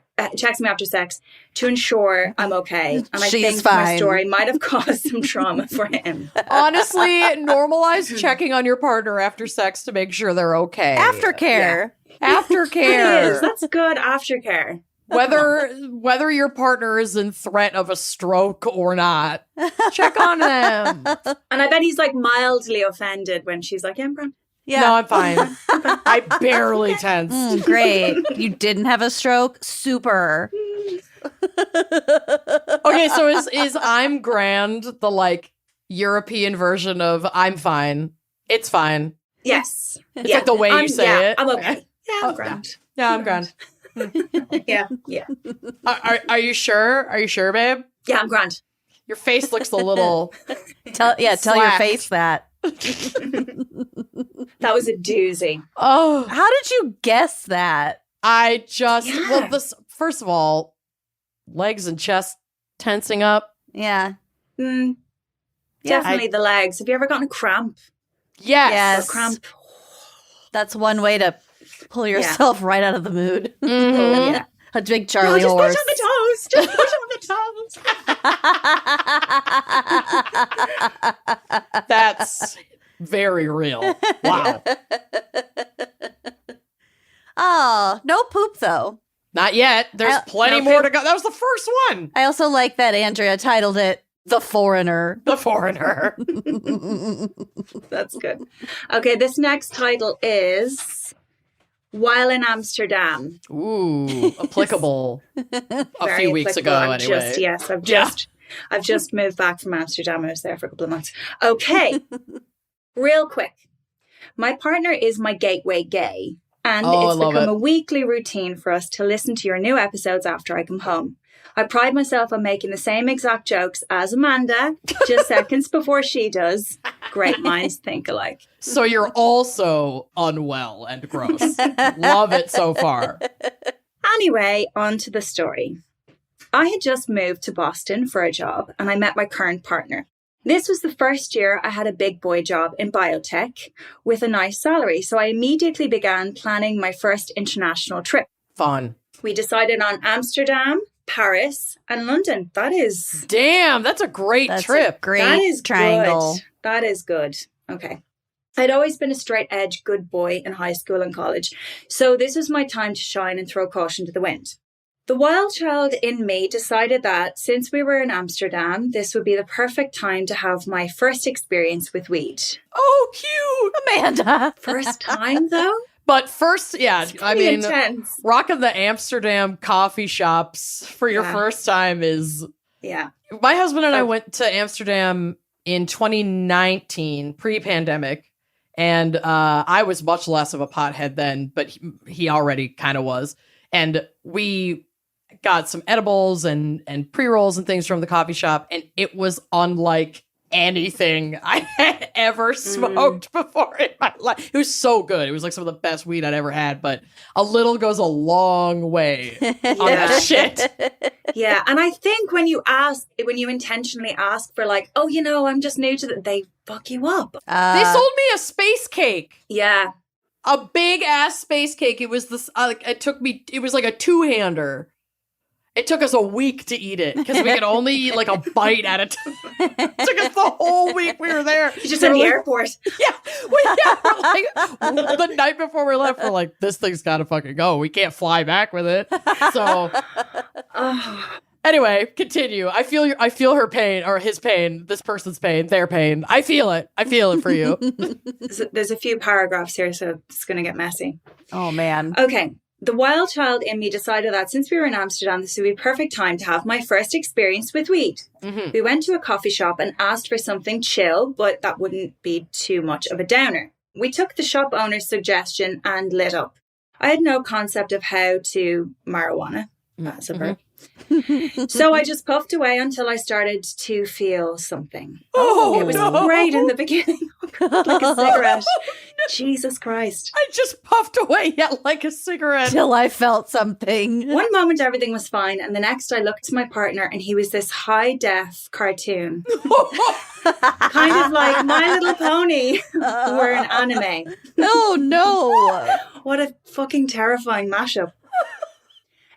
sex to ensure I'm okay. And I think my story might have caused some trauma for him. Honestly, normalize checking on your partner after sex to make sure they're okay. Aftercare. Yeah. Aftercare. It is. That's good aftercare. Whether your partner is in threat of a stroke or not, check on them. And I bet he's like mildly offended when she's like, yeah, I'm grand. Yeah. No, I'm fine. I barely tensed. Great. You didn't have a stroke? Super. Okay, so is I'm grand the like European version of I'm fine? It's fine. Yes. It's like the way you say it. I'm okay. Yeah, I'm grand. Yeah, I'm grand. Yeah, yeah. Are you sure? Are you sure, babe? Yeah, I'm grand. Your face looks a little... Tell your slack. face that. That was a doozy. Oh, How did you guess that? I just... Yeah. Well, first of all, legs and chest tensing up. Yeah. Mm, Yeah, definitely the legs. Have you ever gotten a cramp? Yes. Yes. A cramp. That's one way to pull yourself right out of the mood. Mhm. Yeah. A big Charlie just horse. push on the toes. Just push on the toes. That's very real. Wow. Oh, no poop though. Not yet. There's plenty no more poop. to go. That was the first one. I also like that Andrea titled it The Foreigner. The Foreigner. That's good. Okay, this next title is While in Amsterdam. Ooh, applicable. A Very few weeks ago, applicable. anyway. I've just moved back from Amsterdam. I was there for a couple of months. Okay, real quick. My partner is my gateway gay, and Oh, it's I love become it. a weekly routine for us to listen to your new episodes after I come home. I pride myself on making the same exact jokes as Amanda, just seconds before she does. Great minds think alike. So you're also unwell and gross. Love it so far. Anyway, on to the story. I had just moved to Boston for a job and I met my current partner. This was the first year I had a big boy job in biotech with a nice salary, so I immediately began planning my first international trip. Fun. We decided on Amsterdam, Paris, and London. That is Damn, that's a great That's trip. a great that is triangle. Good. That is good. Okay. I'd always been a straight edge good boy in high school and college, so this was my time to shine and throw caution to the wind. The wild child in me decided that since we were in Amsterdam, this would be the perfect time to have my first experience with weed. Oh, cute. Amanda. First time, though? But first, yeah, I Pretty mean, intense. rocking the Amsterdam coffee shops for your Yeah. first time is... Yeah. My husband and I went to Amsterdam in 2019, pre-pandemic, and I was much less of a pothead then, but he already kind of was. And we got some edibles and pre-rolls and things from the coffee shop, and it was unlike anything I had ever smoked before in my life. It was so good. It was like some of the best weed I'd ever had, but a little goes a long way on that shit. Yeah. And I think when you intentionally ask for like, oh, I'm just new to they fuck you up. They sold me a space cake. Yeah. A big ass space cake. It was this. It was like a 2-hander. It took us a week to eat it because we could only eat like a bite at a time. It took us the whole week we were there. You're just in the airport. Yeah, we're like the night before we left. We're like, this thing's got to fucking go. We can't fly back with it. So anyway, continue. I feel her pain or his pain. This person's pain. Their pain. I feel it. I feel it for you. There's a few paragraphs here, so it's going to get messy. Oh, man. Okay. The wild child in me decided that since we were in Amsterdam, this would be a perfect time to have my first experience with weed. Mm-hmm. We went to a coffee shop and asked for something chill, but that wouldn't be too much of a downer. We took the shop owner's suggestion and lit up. I had no concept of how to marijuana, as a verb. So I just puffed away until I started to feel something. Oh, it was no. great in the beginning, like a cigarette. Jesus Christ. I just puffed away yet like a cigarette. Till I felt something. One moment everything was fine, and the next I looked at my partner and he was this high-def cartoon. Kind of like My Little Pony or an anime. Oh, no. What a fucking terrifying mashup.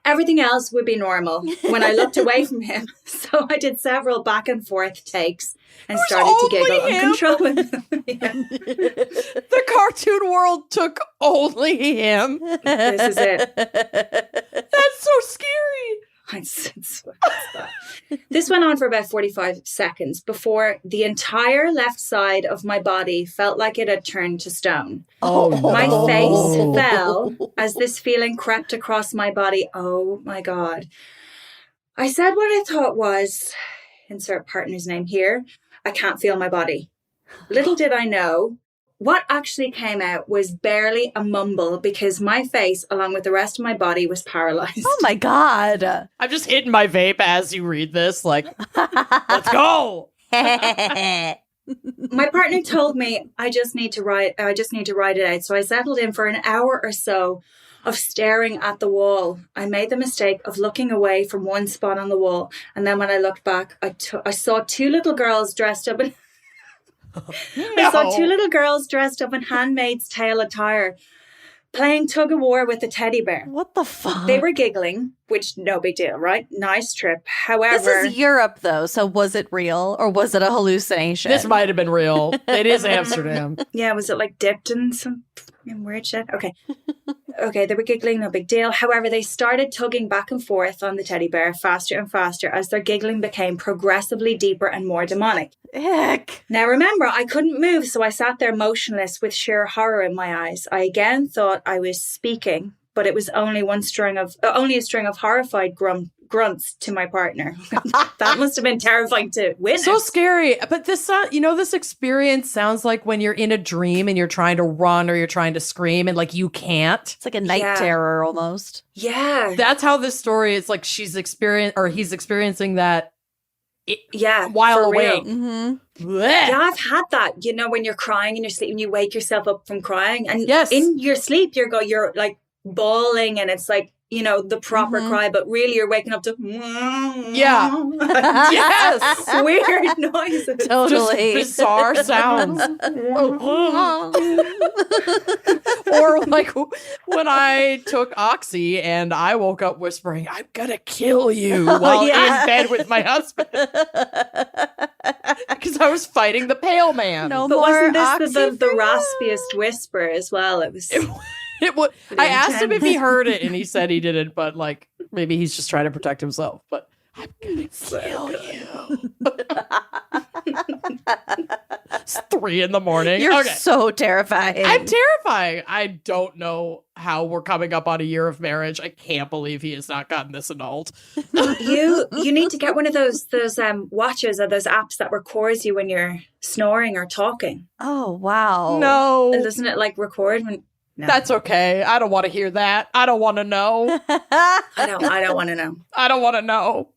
Everything else would be normal when I looked away from him. So I did several back and forth takes and started to giggle uncontrollably. Yeah. The cartoon world took only him. This is it. That's so scary. This went on for about 45 seconds before the entire left side of my body felt like it had turned to stone. Oh, My face fell as this feeling crept across my body. Oh my God. I said what I thought was, insert partner's name here, I can't feel my body. Little did I know, what actually came out was barely a mumble because my face, along with the rest of my body, was paralyzed. Oh my God. I'm just hitting my vape as you read this, like, let's go. My partner told me I just need to write it out. So I settled in for an hour or so of staring at the wall. I made the mistake of looking away from one spot on the wall. And then when I looked back, I saw two little girls dressed up in I saw two little girls dressed up in Handmaid's Tale attire playing tug of war with a teddy bear. What the fuck? They were giggling, which no big deal, right? Nice trip. However, This is Europe, though, so was it real or was it a hallucination? This might have been real. It is Amsterdam. yeah, was it like dipped in some weird shit? Okay. Okay, they were giggling, no big deal. However, they started tugging back and forth on the teddy bear faster and faster as their giggling became progressively deeper and more demonic. Ick. Now remember, I couldn't move, so I sat there motionless with sheer horror in my eyes. I again thought I was speaking, but it was only a string of horrified grunts to my partner. That must have been terrifying to witness. So scary. But this, this experience sounds like when you're in a dream and you're trying to run or you're trying to scream and like you can't. It's like a night terror almost. Yeah. That's how this story is like he's experiencing that. While for awake. real. Mm-hmm. Yeah, I've had that. When you're crying in your sleep and you wake yourself up from crying, and yes. in your sleep you're like bawling, and it's like the proper cry, but really you're waking up to yes, weird noises, Totally just bizarre sounds. Or like when I took Oxy and I woke up whispering, "I'm gonna kill you," while in bed with my husband because I was fighting the pale man. No but more wasn't this Oxy the raspiest whisper as well? It was. It was. I asked him if he heard it, and he said he didn't. But like, maybe he's just trying to protect himself. But I'm gonna kill you. It's 3 a.m. You're so terrifying. I'm terrifying. I don't know how we're coming up on a year of marriage. I can't believe he has not gotten this annulled. You need to get one of those watches or those apps that records you when you're snoring or talking. Oh wow. No, Doesn't it like record when? No. That's okay. I don't want to hear that. I don't want to know. I don't want to know. I don't want to know.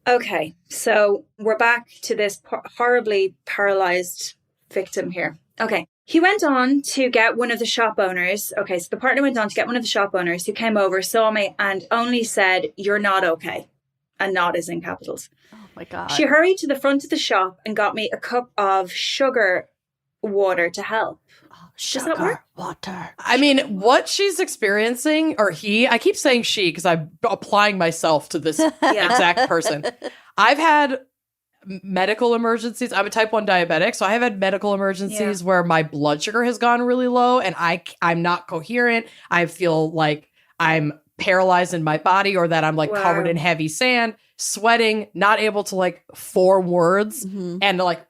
Okay, so we're back to this horribly paralyzed victim here. Okay, he went on to get one of the shop owners. Okay, so the partner went on to get one of the shop owners who came over, saw me, and only said, "You're not okay." And "not" is in capitals. Oh my God. She hurried to the front of the shop and got me a cup of sugar water to help. Does that work? Water. I mean, what she's experiencing, or I keep saying she because I'm applying myself to this exact person. I've had medical emergencies. I'm a type 1 diabetic, so I have had medical emergencies where my blood sugar has gone really low and I'm not coherent. I feel like I'm paralyzed in my body or that I'm like covered in heavy sand, sweating, not able to like form words and like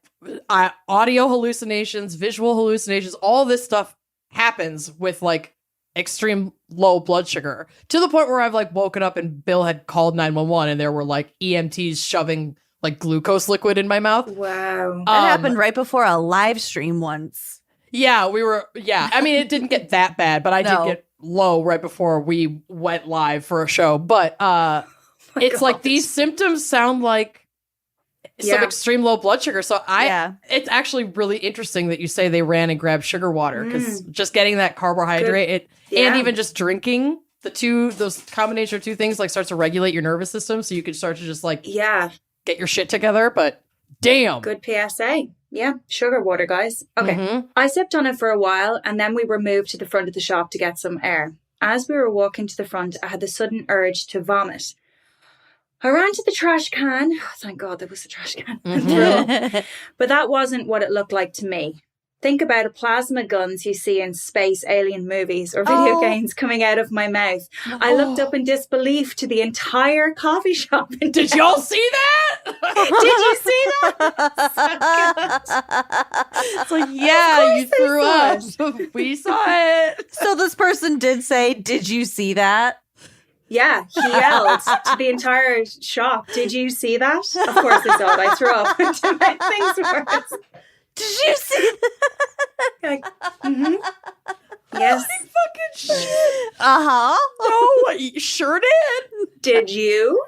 audio hallucinations, visual hallucinations, all this stuff happens with like extreme low blood sugar to the point where I've like woken up and Bill had called 911 and there were like EMTs shoving like glucose liquid in my mouth. Wow. That happened right before a live stream once. Yeah, I mean, it didn't get that bad, but I did get low right before we went live for a show. But it's like these symptoms sound like some extreme low blood sugar. So it's actually really interesting that you say they ran and grabbed sugar water because just getting that carbohydrate and even just drinking those combination of two things like starts to regulate your nervous system. So you can start to just like get your shit together. But damn. Good PSA. Yeah. Sugar water, guys. Okay. I sipped on it for a while and then we were moved to the front of the shop to get some air. As we were walking to the front, I had the sudden urge to vomit. I ran to the trash can. Oh, thank God there was a trash can. But that wasn't what it looked like to me. Think about the plasma guns you see in space alien movies or video games coming out of my mouth. I looked up in disbelief to the entire coffee shop. Did y'all see that? Did you see that? It's like, yeah, you threw up. We saw it. So this person did say, "Did you see that?" Yeah, he yelled to the entire shop, "Did you see that?" Of course I saw it. I threw up to make things worse. Did you see that? Like, Uh-huh. No, you sure did. Did you?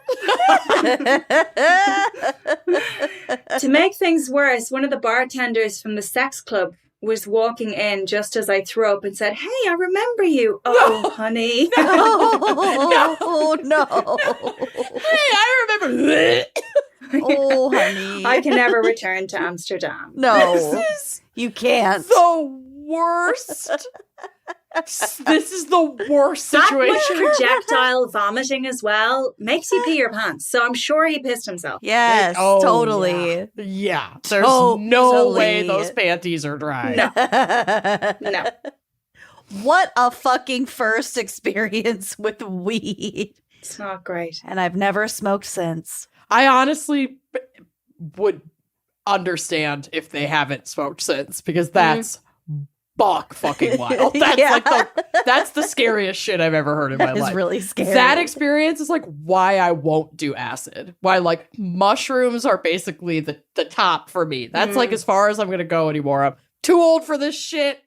To make things worse, one of the bartenders from the sex club was walking in just as I threw up and said, "Hey, I remember you." Oh, honey. Oh, no. Hey, I remember. Oh, honey. I can never return to Amsterdam. No, This you can't. is the worst. This is the worst That situation. much projectile vomiting as well makes you pee your pants. So I'm sure he pissed himself. Yes, Oh, totally. Yeah. There's Totally. no way those panties are dry. No. No. What a fucking first experience with weed. It's not great. And I've never smoked since. I honestly would understand if they haven't smoked since, because that's buck fucking wild. That's Yeah. like that's the scariest shit I've ever heard in my That is life. really scary. That experience is like why I won't do acid. Why like mushrooms are basically the top for me. That's like as far as I'm gonna go anymore. I'm too old for this shit.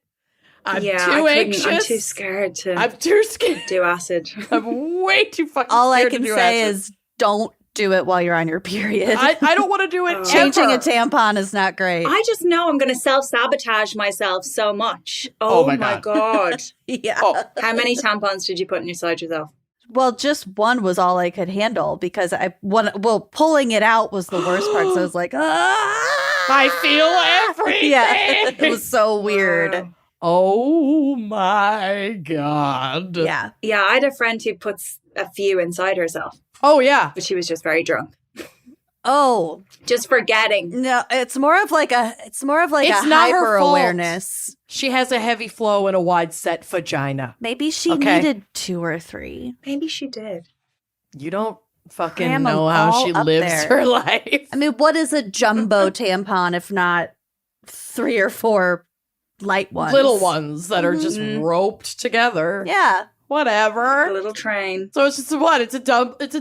I'm Yeah, too anxious. I'm too scared to I'm too scared. do acid. I'm way too fucking All I scared can to do say acid. is don't do it while you're on your period. I don't want to do it ever. Changing a tampon is not great. I just know I'm going to self-sabotage myself so much. Oh Oh, my my God. Yeah. Oh, How many tampons did you put inside yourself? Well, just one was all I could handle because pulling it out was the worst part. So I was like, I feel everything. Yeah, it was so weird. Wow. Oh my God. Yeah. Yeah, I had a friend who puts a few inside herself, Oh yeah. but she was just very drunk. Oh Just forgetting. no, it's more of like a It's not her hyper fault. awareness. She has a heavy flow and a wide set vagina. Maybe she Okay. needed 2 or 3. Maybe she did. You don't fucking Cram 'em know how all she up lives there. her life. I mean, what is a jumbo tampon if not 3 or 4 light ones? Little ones that are just Mhm. roped together. Yeah. A Whatever. little train. So it's just what? It's a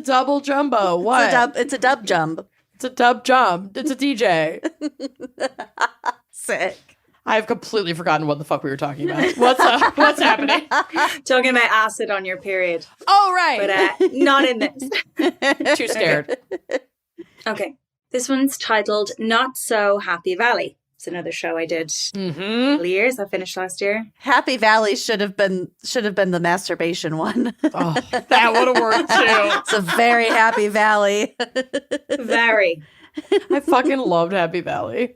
double jumbo. What? It's a dub jump. It's a dub jump. It's a DJ. Sick. I have completely forgotten what the fuck we were talking about. What's up? What's happening? Talking about acid on your period, Oh, right. but not in this. Too scared. Okay. This one's titled Not So Happy Valley. It's another show I did Mm-hmm. years. I finished last year. Happy Valley should have been the masturbation one. Oh, that would have worked too. It's a very happy valley. Very. I fucking loved Happy Valley.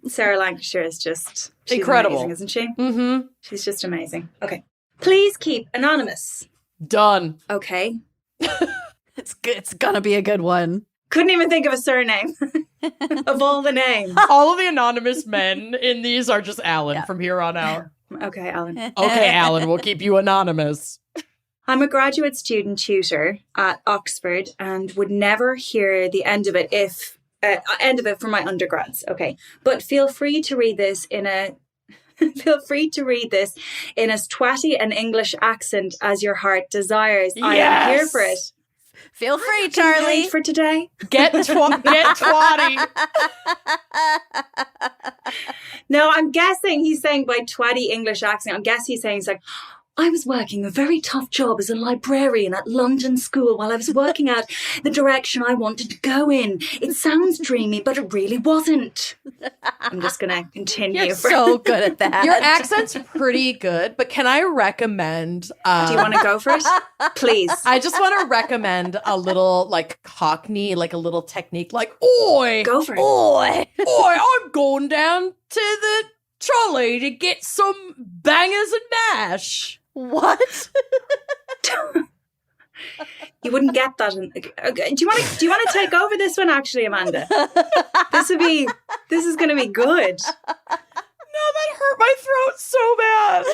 Sarah Lancashire is just she's Incredible. amazing, isn't she? Mm-hmm. She's just amazing. Okay. Please keep anonymous. Done. Okay. It's good. It's gonna be a good one. Couldn't even think of a surname of all the names. All of the anonymous men in these are just Alan Yeah. from here on out. Okay, Alan. Okay, Alan, we'll keep you anonymous. I'm a graduate student tutor at Oxford and would never hear the end of it from my undergrads. Okay, but feel free to read this in as twatty an English accent as your heart desires. I am here Yes. for it. Feel free, Getting Charlie. paid for today. Get twatty. No, I'm guessing he's saying by twatty English accent. I'm guessing he's like, I was working a very tough job as a librarian at London School while I was working out the direction I wanted to go in. It sounds dreamy, but it really wasn't. I'm just going to continue. You're so good at that. Your accent's pretty good, but can I recommend... Do you want to go for it? Please. I just want to recommend a little, like, Cockney, like a little technique, like, oi, Go for it. Boy. oi, I'm going down to the trolley to get some bangers and mash. What? You wouldn't get that. Okay. Do you want to take over this one, actually, Amanda? This is going to be good. No, that hurt my throat so bad.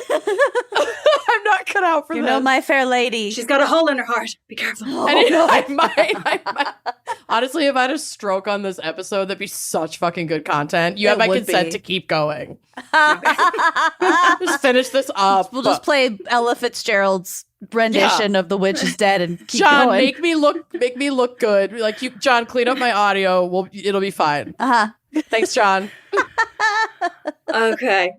I'm not cut out for You this. know, my fair lady. She's got a hole in her heart. Be careful. I might. Honestly, if I had a stroke on this episode, that'd be such fucking good content. You have my would consent be. to keep going. Just finish this up. We'll just play Ella Fitzgerald's rendition of The Witch is Dead and keep John, going. make me look good. Like you, John, clean up my audio. It'll be fine. Uh-huh. Thanks, John. Okay.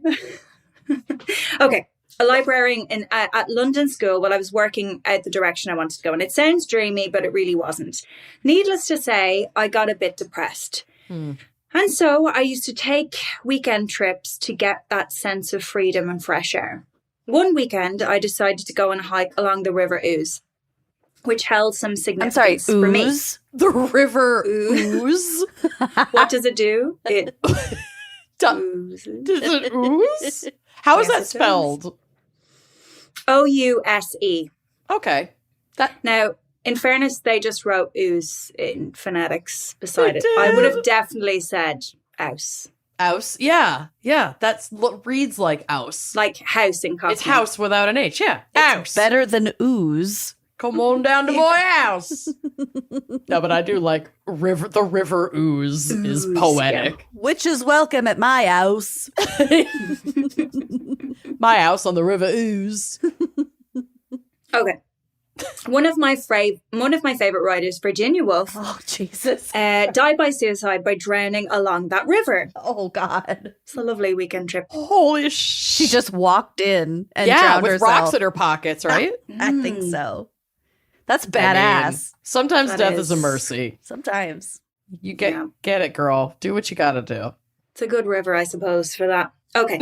Okay. a librarian at London School while I was working out the direction I wanted to go. And it sounds dreamy, but it really wasn't. Needless to say, I got a bit depressed. And so I used to take weekend trips to get that sense of freedom and fresh air. One weekend, I decided to go on a hike along the River Ouse, which held some significance for me. Ooze? The River Ooze? What does it do? It oozes. Does it ooze? How is that spelled? Ouse. Okay. Now, in fairness, they just wrote ooze in phonetics beside it. did? I would have definitely said ouse. Ouse? Yeah. Yeah. That's reads like ouse. Like house in Cockney. It's house without an H. Yeah. Ouse. Better than ooze. Come on down to my house. No, but I do like the River Ooze is poetic. Which is welcome at my house. My house on the River Ooze. Okay. One of my favorite writers, Virginia Woolf, Oh, Jesus. died by suicide by drowning along that river. Oh, God. It's a lovely weekend trip. Holy shit. She just walked in and yeah, drowned with herself. rocks in her pockets, right? I think so. That's I mean, badass. sometimes That death is a is. mercy. Sometimes. You get it, girl. Do what you gotta do. It's a good river, I suppose, for that. Okay.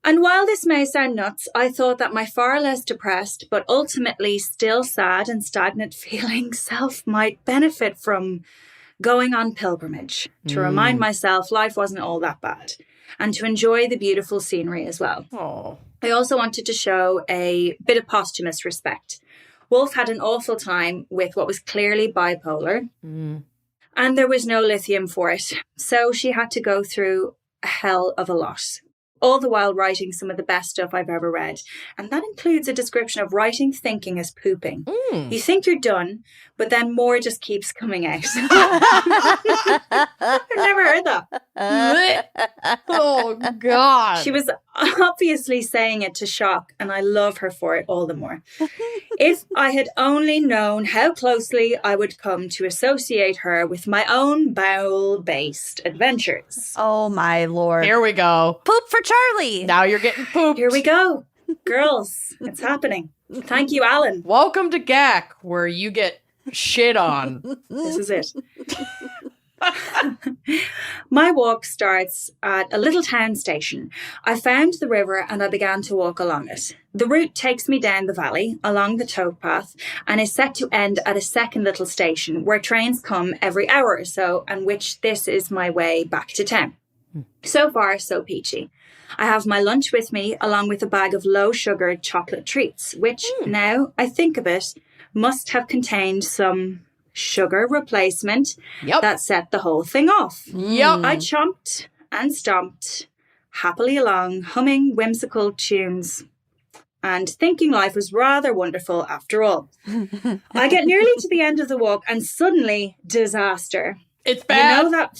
And while this may sound nuts, I thought that my far less depressed, but ultimately still sad and stagnant feeling self might benefit from going on pilgrimage to remind myself life wasn't all that bad and to enjoy the beautiful scenery as well. Oh. I also wanted to show a bit of posthumous respect. Wolf had an awful time with what was clearly bipolar, and there was no lithium for it. So she had to go through a hell of a lot, all the while writing some of the best stuff I've ever read. And that includes a description of writing thinking as pooping. You think you're done, but then more just keeps coming out. I've never heard that. Oh, God. She was obviously saying it to shock, and I love her for it all the more. If I had only known how closely I would come to associate her with my own bowel-based adventures. Oh, my Lord. Here we go. Poop for Charlie. Now you're getting pooped. Here we go. Girls, it's happening. Thank you, Alan. Welcome to GACC, where you get shit on. This is it. My walk starts at a little town station. I found the river and I began to walk along it. The route takes me down the valley, along the towpath, and is set to end at a second little station where trains come every hour or so, and which this is my way back to town. So far, so peachy. I have my lunch with me, along with a bag of low-sugar chocolate treats, which, now I think of it, must have contained some sugar replacement that set the whole thing off. I chomped and stomped happily along, humming whimsical tunes and thinking life was rather wonderful after all. I get nearly to the end of the walk and suddenly, disaster. It's bad. You know that...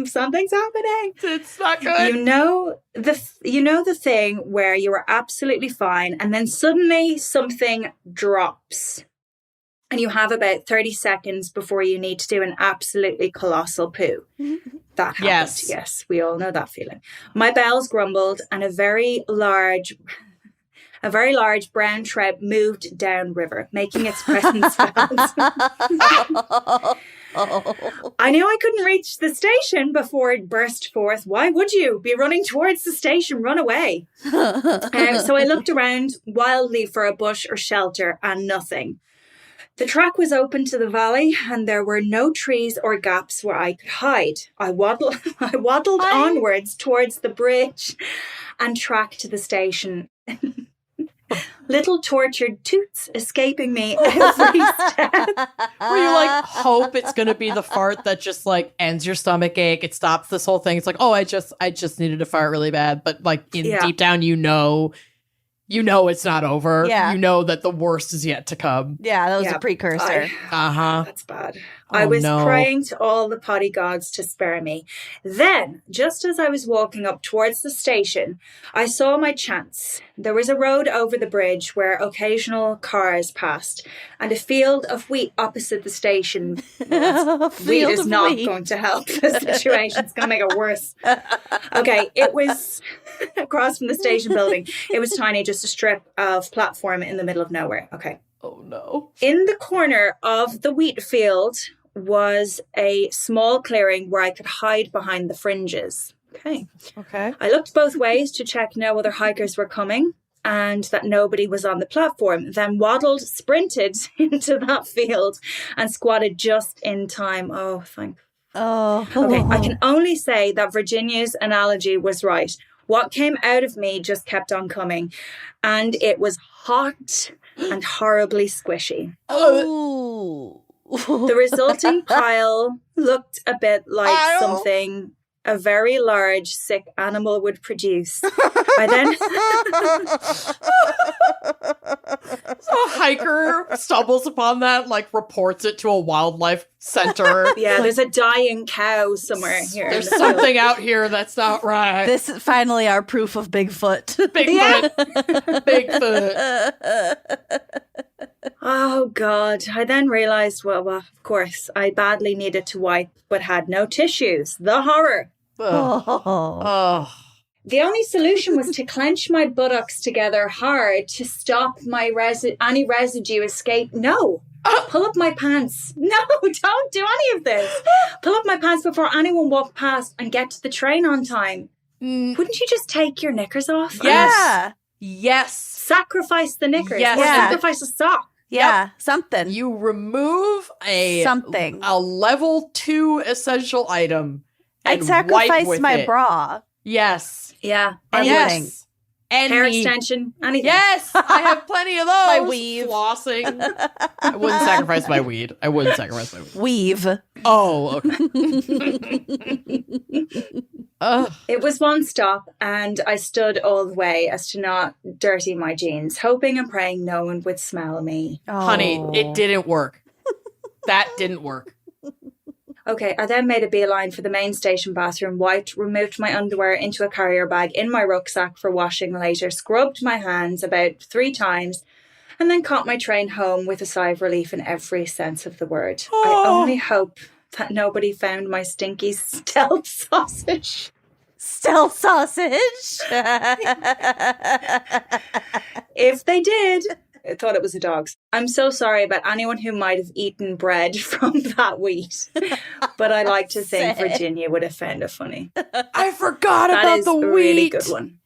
Something's happening. It's not good. You know the thing where you are absolutely fine and then suddenly something drops and you have about 30 seconds before you need to do an absolutely colossal poo. That happened. Yes, we all know that feeling. My bowels grumbled and a very large brown trout moved downriver, making its presence felt. I knew I couldn't reach the station before it burst forth. Why would you be running towards the station? Run away. So I looked around wildly for a bush or shelter and nothing. The track was open to the valley and there were no trees or gaps where I could hide. I waddled onwards towards the bridge and track to the station. Little tortured toots escaping me every step. Where you like hope it's going to be the fart that just like ends your stomach ache. It stops this whole thing. It's like, oh, I just needed to fart really bad. But like deep down, you know it's not over. Yeah. You know that the worst is yet to come. Yeah, that was a precursor. Uh-huh. That's bad. I was no. praying to all the potty gods to spare me. Then, just as I was walking up towards the station, I saw my chance. There was a road over the bridge where occasional cars passed, and a field of wheat opposite the station. Wheat is not going to help the situation. It's going to make it worse. Okay, it was across from the station building. It was tiny, just a strip of platform in the middle of nowhere. Okay. Oh, no. In the corner of the wheat field was a small clearing where I could hide behind the fringes. Okay. I looked both ways to check no other hikers were coming and that nobody was on the platform, then sprinted into that field and squatted just in time. Oh, thank. Oh. Okay, I can only say that Virginia's analogy was right. What came out of me just kept on coming, and it was hot and horribly squishy. Oh. The resulting pile looked a bit like something a very large, sick animal would produce. I then... A hiker stumbles upon that, like reports it to a wildlife center. Yeah, there's a dying cow somewhere here. There's something out here that's not right. This is finally our proof of Bigfoot. Bigfoot. Oh, God. I then realized, well, of course, I badly needed to wipe, but had no tissues. The horror. Oh. The only solution was to clench my buttocks together hard to stop my any residue escape. No. Pull up my pants. No, don't do any of this. Pull up my pants before anyone walked past and get to the train on time. Wouldn't you just take your knickers off? Yeah. Yes. Sacrifice the knickers. Yes. Or Yeah. sacrifice a sock. Yeah, something. You remove Something. a level 2 essential item. I'd and sacrifice wipe with my it. bra. Yes. Yeah. Anything. Yes. Any Hair extension. Anything. Yes, I have plenty of those. My weave. Flossing. I wouldn't sacrifice my weed. Weave. Oh, okay. Ugh. It was one stop, and I stood all the way as to not dirty my jeans, hoping and praying no one would smell me. Honey, it didn't work. That didn't work. Okay, I then made a beeline for the main station bathroom, wiped, removed my underwear into a carrier bag in my rucksack for washing later, scrubbed my hands about 3 times, and then caught my train home with a sigh of relief in every sense of the word. I only hope that nobody found my stinky stealth sausage. Stealth sausage. If they did, I thought it was a dog's. I'm so sorry about anyone who might have eaten bread from that wheat, but I like to think Virginia would have found it funny. I forgot That about is the a wheat. really good one.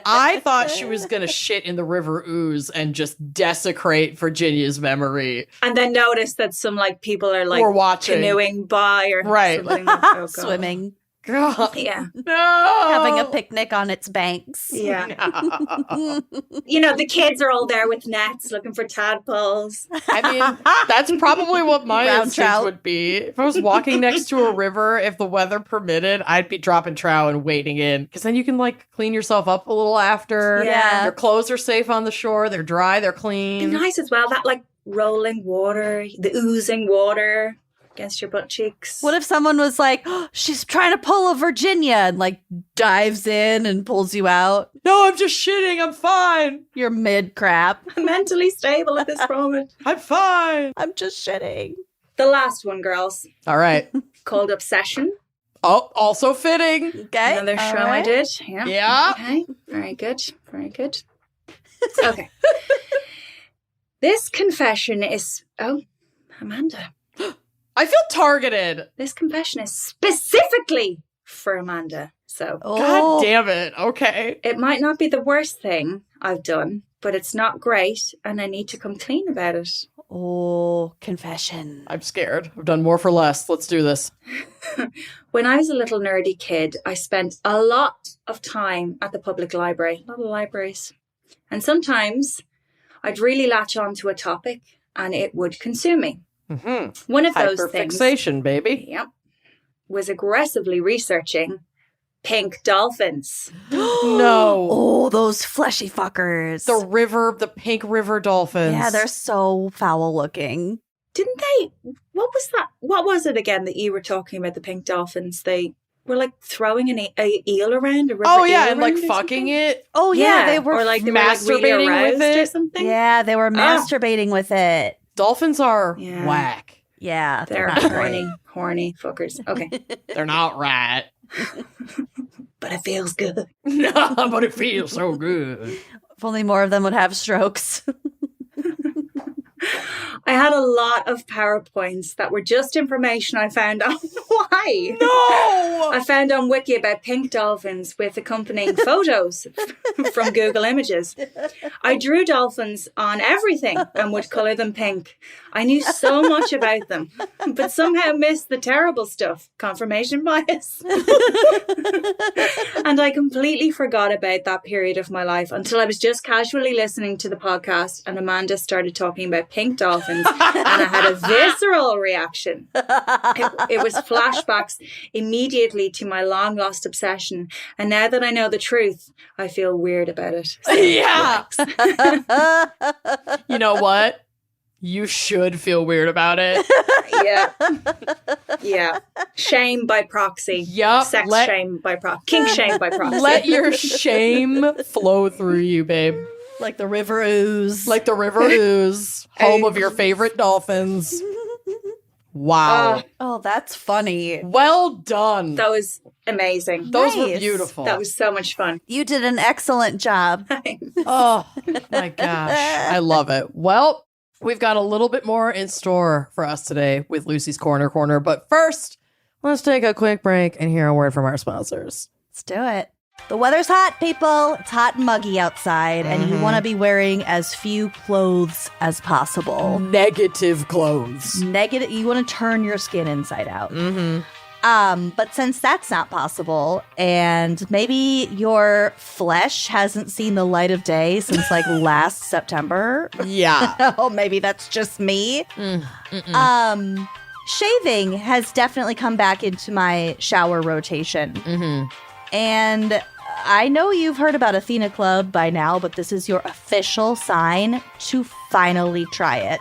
I thought she was going to shit in the river ooze and just desecrate Virginia's memory. And then notice that some people are We're watching. canoeing by or Right. something. Oh, God. Swimming. God. Yeah. No. Having a picnic on its banks. Yeah. No. The kids are all there with nets looking for tadpoles. I mean, that's probably what my Round instinct trout. would be. If I was walking next to a river, if the weather permitted, I'd be dropping trout and wading in. Because then you can, clean yourself up a little after. Yeah. Your clothes are safe on the shore. They're dry. They're clean. Nice as well. That rolling water, the oozing water against your butt cheeks. What if someone was like, oh, she's trying to pull a Virginia and dives in and pulls you out? No, I'm just shitting. I'm fine. You're mid crap. I'm mentally stable at this moment. I'm fine. I'm just shitting. The last one, girls, All right. called Obsession. Oh, also fitting. Okay. Another all show right. I did. Yeah. Yeah. Okay. Very good. Very good. Okay. This confession is... Oh, Amanda. I feel targeted. This confession is specifically for Amanda. So Oh. God damn it. Okay. it might not be the worst thing I've done, but it's not great, and I need to come clean about it. Oh, confession. I'm scared. I've done more for less. Let's do this. When I was a little nerdy kid, I spent a lot of time at the public library, a lot of libraries. And sometimes I'd really latch on to a topic and it would consume me. Mm-hmm. One of those things, Hyperfixation, baby. yep, was aggressively researching pink dolphins. No. Oh, those fleshy fuckers. The pink river dolphins. Yeah, they're so foul looking. Didn't they what was that? What was it again that you were talking about, the pink dolphins? They were like throwing an eel around, a river Oh, yeah, eel and like around or fucking something? it. Oh, yeah, they were or like they were like really masturbating aroused with it. or something. Yeah, they were masturbating with it. Dolphins are Yeah. whack. Yeah, They're not great. horny fuckers. Okay. They're not right. But it feels good. No, but it feels so good. If only more of them would have strokes. I had a lot of PowerPoints that were just information I found on why. No! I found on Wiki about pink dolphins with accompanying photos from Google Images. I drew dolphins on everything and would colour them pink. I knew so much about them, but somehow missed the terrible stuff, confirmation bias. And I completely forgot about that period of my life until I was just casually listening to the podcast and Amanda started talking about pink dolphins and I had a visceral reaction. It was flashbacks immediately to my long lost obsession. And now that I know the truth, I feel weird about it. So, Yeah. You know what? You should feel weird about it. Yeah. Shame by proxy. Yup. Sex shame by proxy. Kink shame by proxy. Let your shame flow through you, babe. Like the river ooze. Like the river ooze, home of your favorite dolphins. Wow. Oh, that's funny. Well done. That was amazing. Those were Nice. beautiful. That was so much fun. You did an excellent job. Oh, my gosh. I love it. Well, we've got a little bit more in store for us today with Lucy's Corner. But first, let's take a quick break and hear a word from our sponsors. Let's do it. The weather's hot, people. It's hot and muggy outside, and you want to be wearing as few clothes as possible. Negative clothes. Negative. You want to turn your skin inside out. But since that's not possible, and maybe your flesh hasn't seen the light of day since like last September, Yeah. oh, maybe that's just me. Shaving has definitely come back into my shower rotation. And I know you've heard about Athena Club by now, but this is your official sign to finally try it.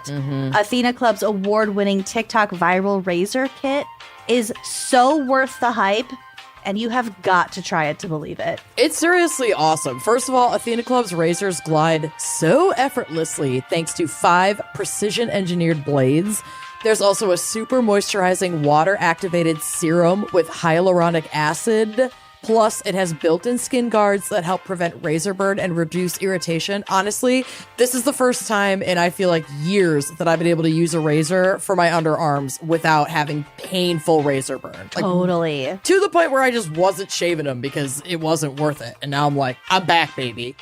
Athena Club's award-winning TikTok viral razor kit is so worth the hype, and you have got to try it to believe it. It's seriously awesome. First of all, Athena Club's razors glide so effortlessly thanks to 5 precision-engineered blades. There's also a super moisturizing water-activated serum with hyaluronic acid. Plus, it has built-in skin guards that help prevent razor burn and reduce irritation. Honestly, this is the first time in I feel like years that I've been able to use a razor for my underarms without having painful razor burn. Like, Totally. to the point where I just wasn't shaving them because it wasn't worth it. And now I'm like, I'm back, baby.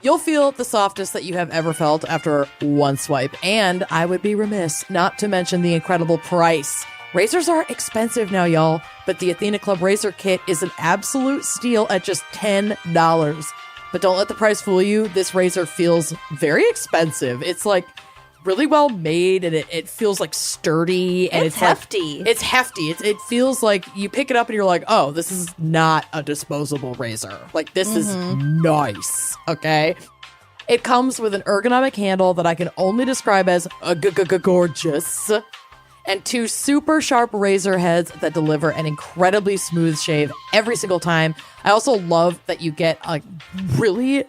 You'll feel the softest that you have ever felt after one swipe. And I would be remiss not to mention the incredible price. Razors are expensive now, y'all, but the Athena Club Razor Kit is an absolute steal at just $10. But don't let the price fool you. This razor feels very expensive. It's like really well made and it feels like sturdy. And It's hefty. It's hefty. It feels like you pick it up and you're like, oh, this is not a disposable razor. Like, this is nice, okay? It comes with an ergonomic handle that I can only describe as gorgeous. And 2 super sharp razor heads that deliver an incredibly smooth shave every single time. I also love that you get a really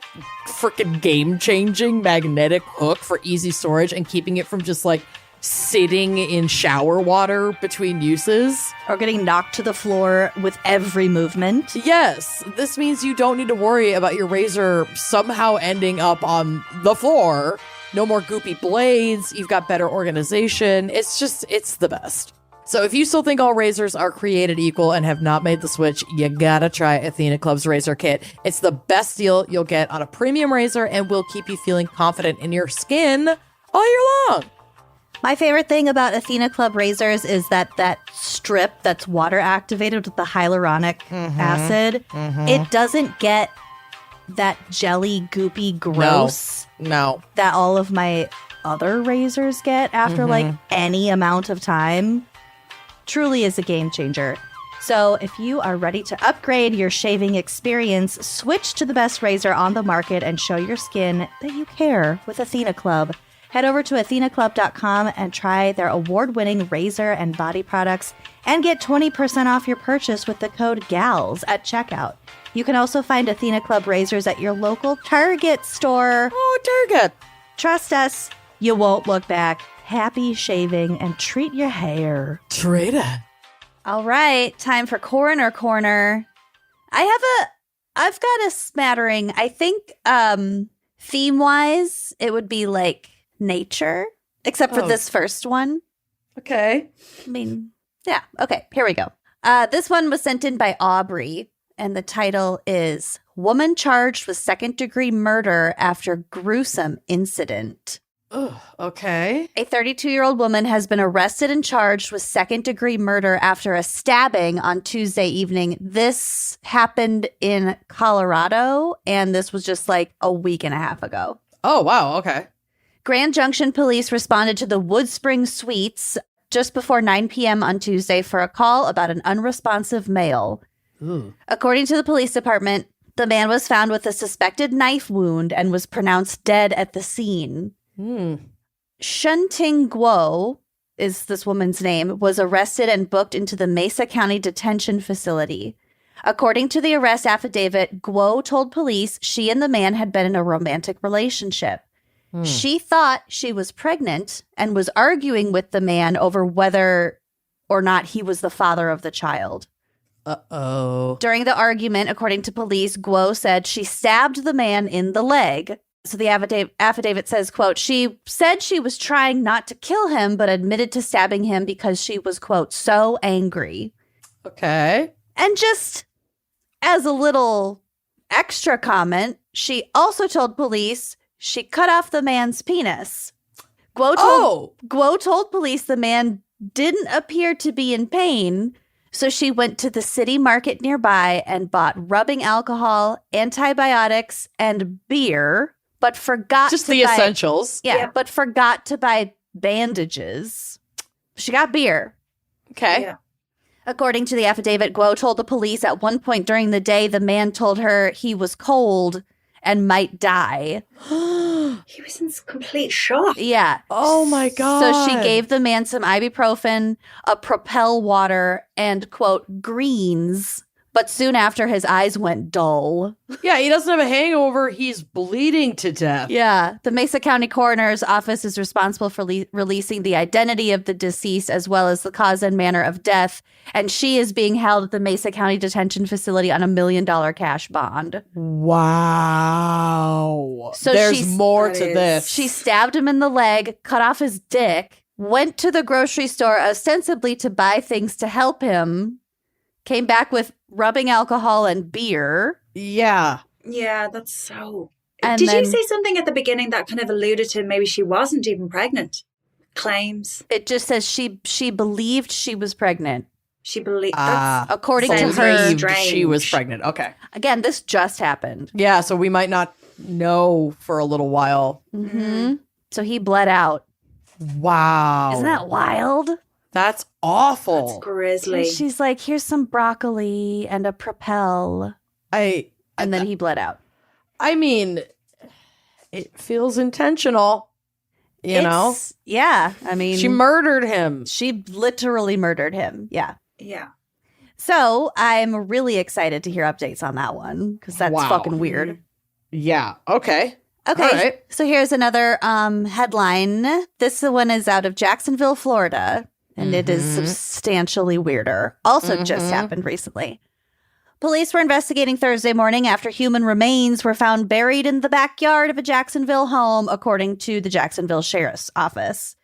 freaking game-changing magnetic hook for easy storage and keeping it from just like sitting in shower water between uses. Or getting knocked to the floor with every movement. Yes, this means you don't need to worry about your razor somehow ending up on the floor. No more goopy blades. You've got better organization. It's the best. So if you still think all razors are created equal and have not made the switch, you gotta try Athena Club's razor kit. It's the best deal you'll get on a premium razor and will keep you feeling confident in your skin all year long. My favorite thing about Athena Club razors is that strip that's water activated with the hyaluronic acid, it doesn't get that jelly, goopy, gross No. that all of my other razors get after like any amount of time. Truly is a game changer. So if you are ready to upgrade your shaving experience, switch to the best razor on the market and show your skin that you care with Athena Club. Head over to athenaclub.com and try their award-winning razor and body products and get 20% off your purchase with the code GALS at checkout. You can also find Athena Club razors at your local Target store. Oh, Target. Trust us, you won't look back. Happy shaving and treat your hair. Trade it. All right, time for Coroner Corner. I've got a smattering. I think theme-wise, it would be like nature, except for this first one. Okay. I mean, yeah. Okay, here we go. This one was sent in by Aubrey, and the title is Woman Charged with Second-Degree Murder After Gruesome Incident. Oh, okay. A 32-year-old woman has been arrested and charged with second-degree murder after a stabbing on Tuesday evening. This happened in Colorado, and this was just like a week and a half ago. Oh, wow. Okay. Grand Junction police responded to the Wood Spring Suites just before 9 p.m. on Tuesday for a call about an unresponsive male. Ooh. According to the police department, the man was found with a suspected knife wound and was pronounced dead at the scene. Shunting Guo is this woman's name, was arrested and booked into the Mesa County Detention Facility. According to the arrest affidavit, Guo told police she and the man had been in a romantic relationship. She thought she was pregnant and was arguing with the man over whether or not he was the father of the child. Uh-oh. During the argument, according to police, Guo said she stabbed the man in the leg. So the affidavit says, quote, she said she was trying not to kill him, but admitted to stabbing him because she was, quote, so angry. Okay. And just as a little extra comment, she also told police she cut off the man's penis. Guo told police the man didn't appear to be in pain, so she went to the city market nearby and bought rubbing alcohol, antibiotics, and beer, but forgot just to the buy, essentials. Yeah, but forgot to buy bandages. She got beer. Okay. Yeah. According to the affidavit, Guo told the police at one point during the day the man told her he was cold and might die. He was in complete shock. Yeah. Oh my God. So she gave the man some ibuprofen, a Propel water, and, quote, greens. But soon after, his eyes went dull. Yeah, he doesn't have a hangover. He's bleeding to death. Yeah. The Mesa County Coroner's Office is responsible for releasing the identity of the deceased as well as the cause and manner of death. And she is being held at the Mesa County Detention Facility on $1 million cash bond. Wow. So there's more to this. She stabbed him in the leg, cut off his dick, went to the grocery store ostensibly to buy things to help him, came back with rubbing alcohol and beer. Yeah. Yeah, that's so... And Did then- you say something at the beginning that kind of alluded to maybe she wasn't even pregnant? Claims. It just says she believed she was pregnant. She believed... that's According to Sounds her, very Believed she was strange. pregnant. Okay. again, this just happened. Yeah, so we might not know for a little while. Mm-hmm. So he bled out. Wow. Isn't that wild? That's awful. That's grisly. And she's like, here's some broccoli and a Propel. And then he bled out. I mean, it feels intentional, you know? Yeah. I mean, She murdered him. she literally murdered him. Yeah. Yeah. So I'm really excited to hear updates on that one because that's Wow. fucking weird. Yeah. Okay. Okay. All right. So here's another headline. This one is out of Jacksonville, Florida, and it is substantially weirder. Also just happened recently. Police were investigating Thursday morning after human remains were found buried in the backyard of a Jacksonville home, according to the Jacksonville Sheriff's Office.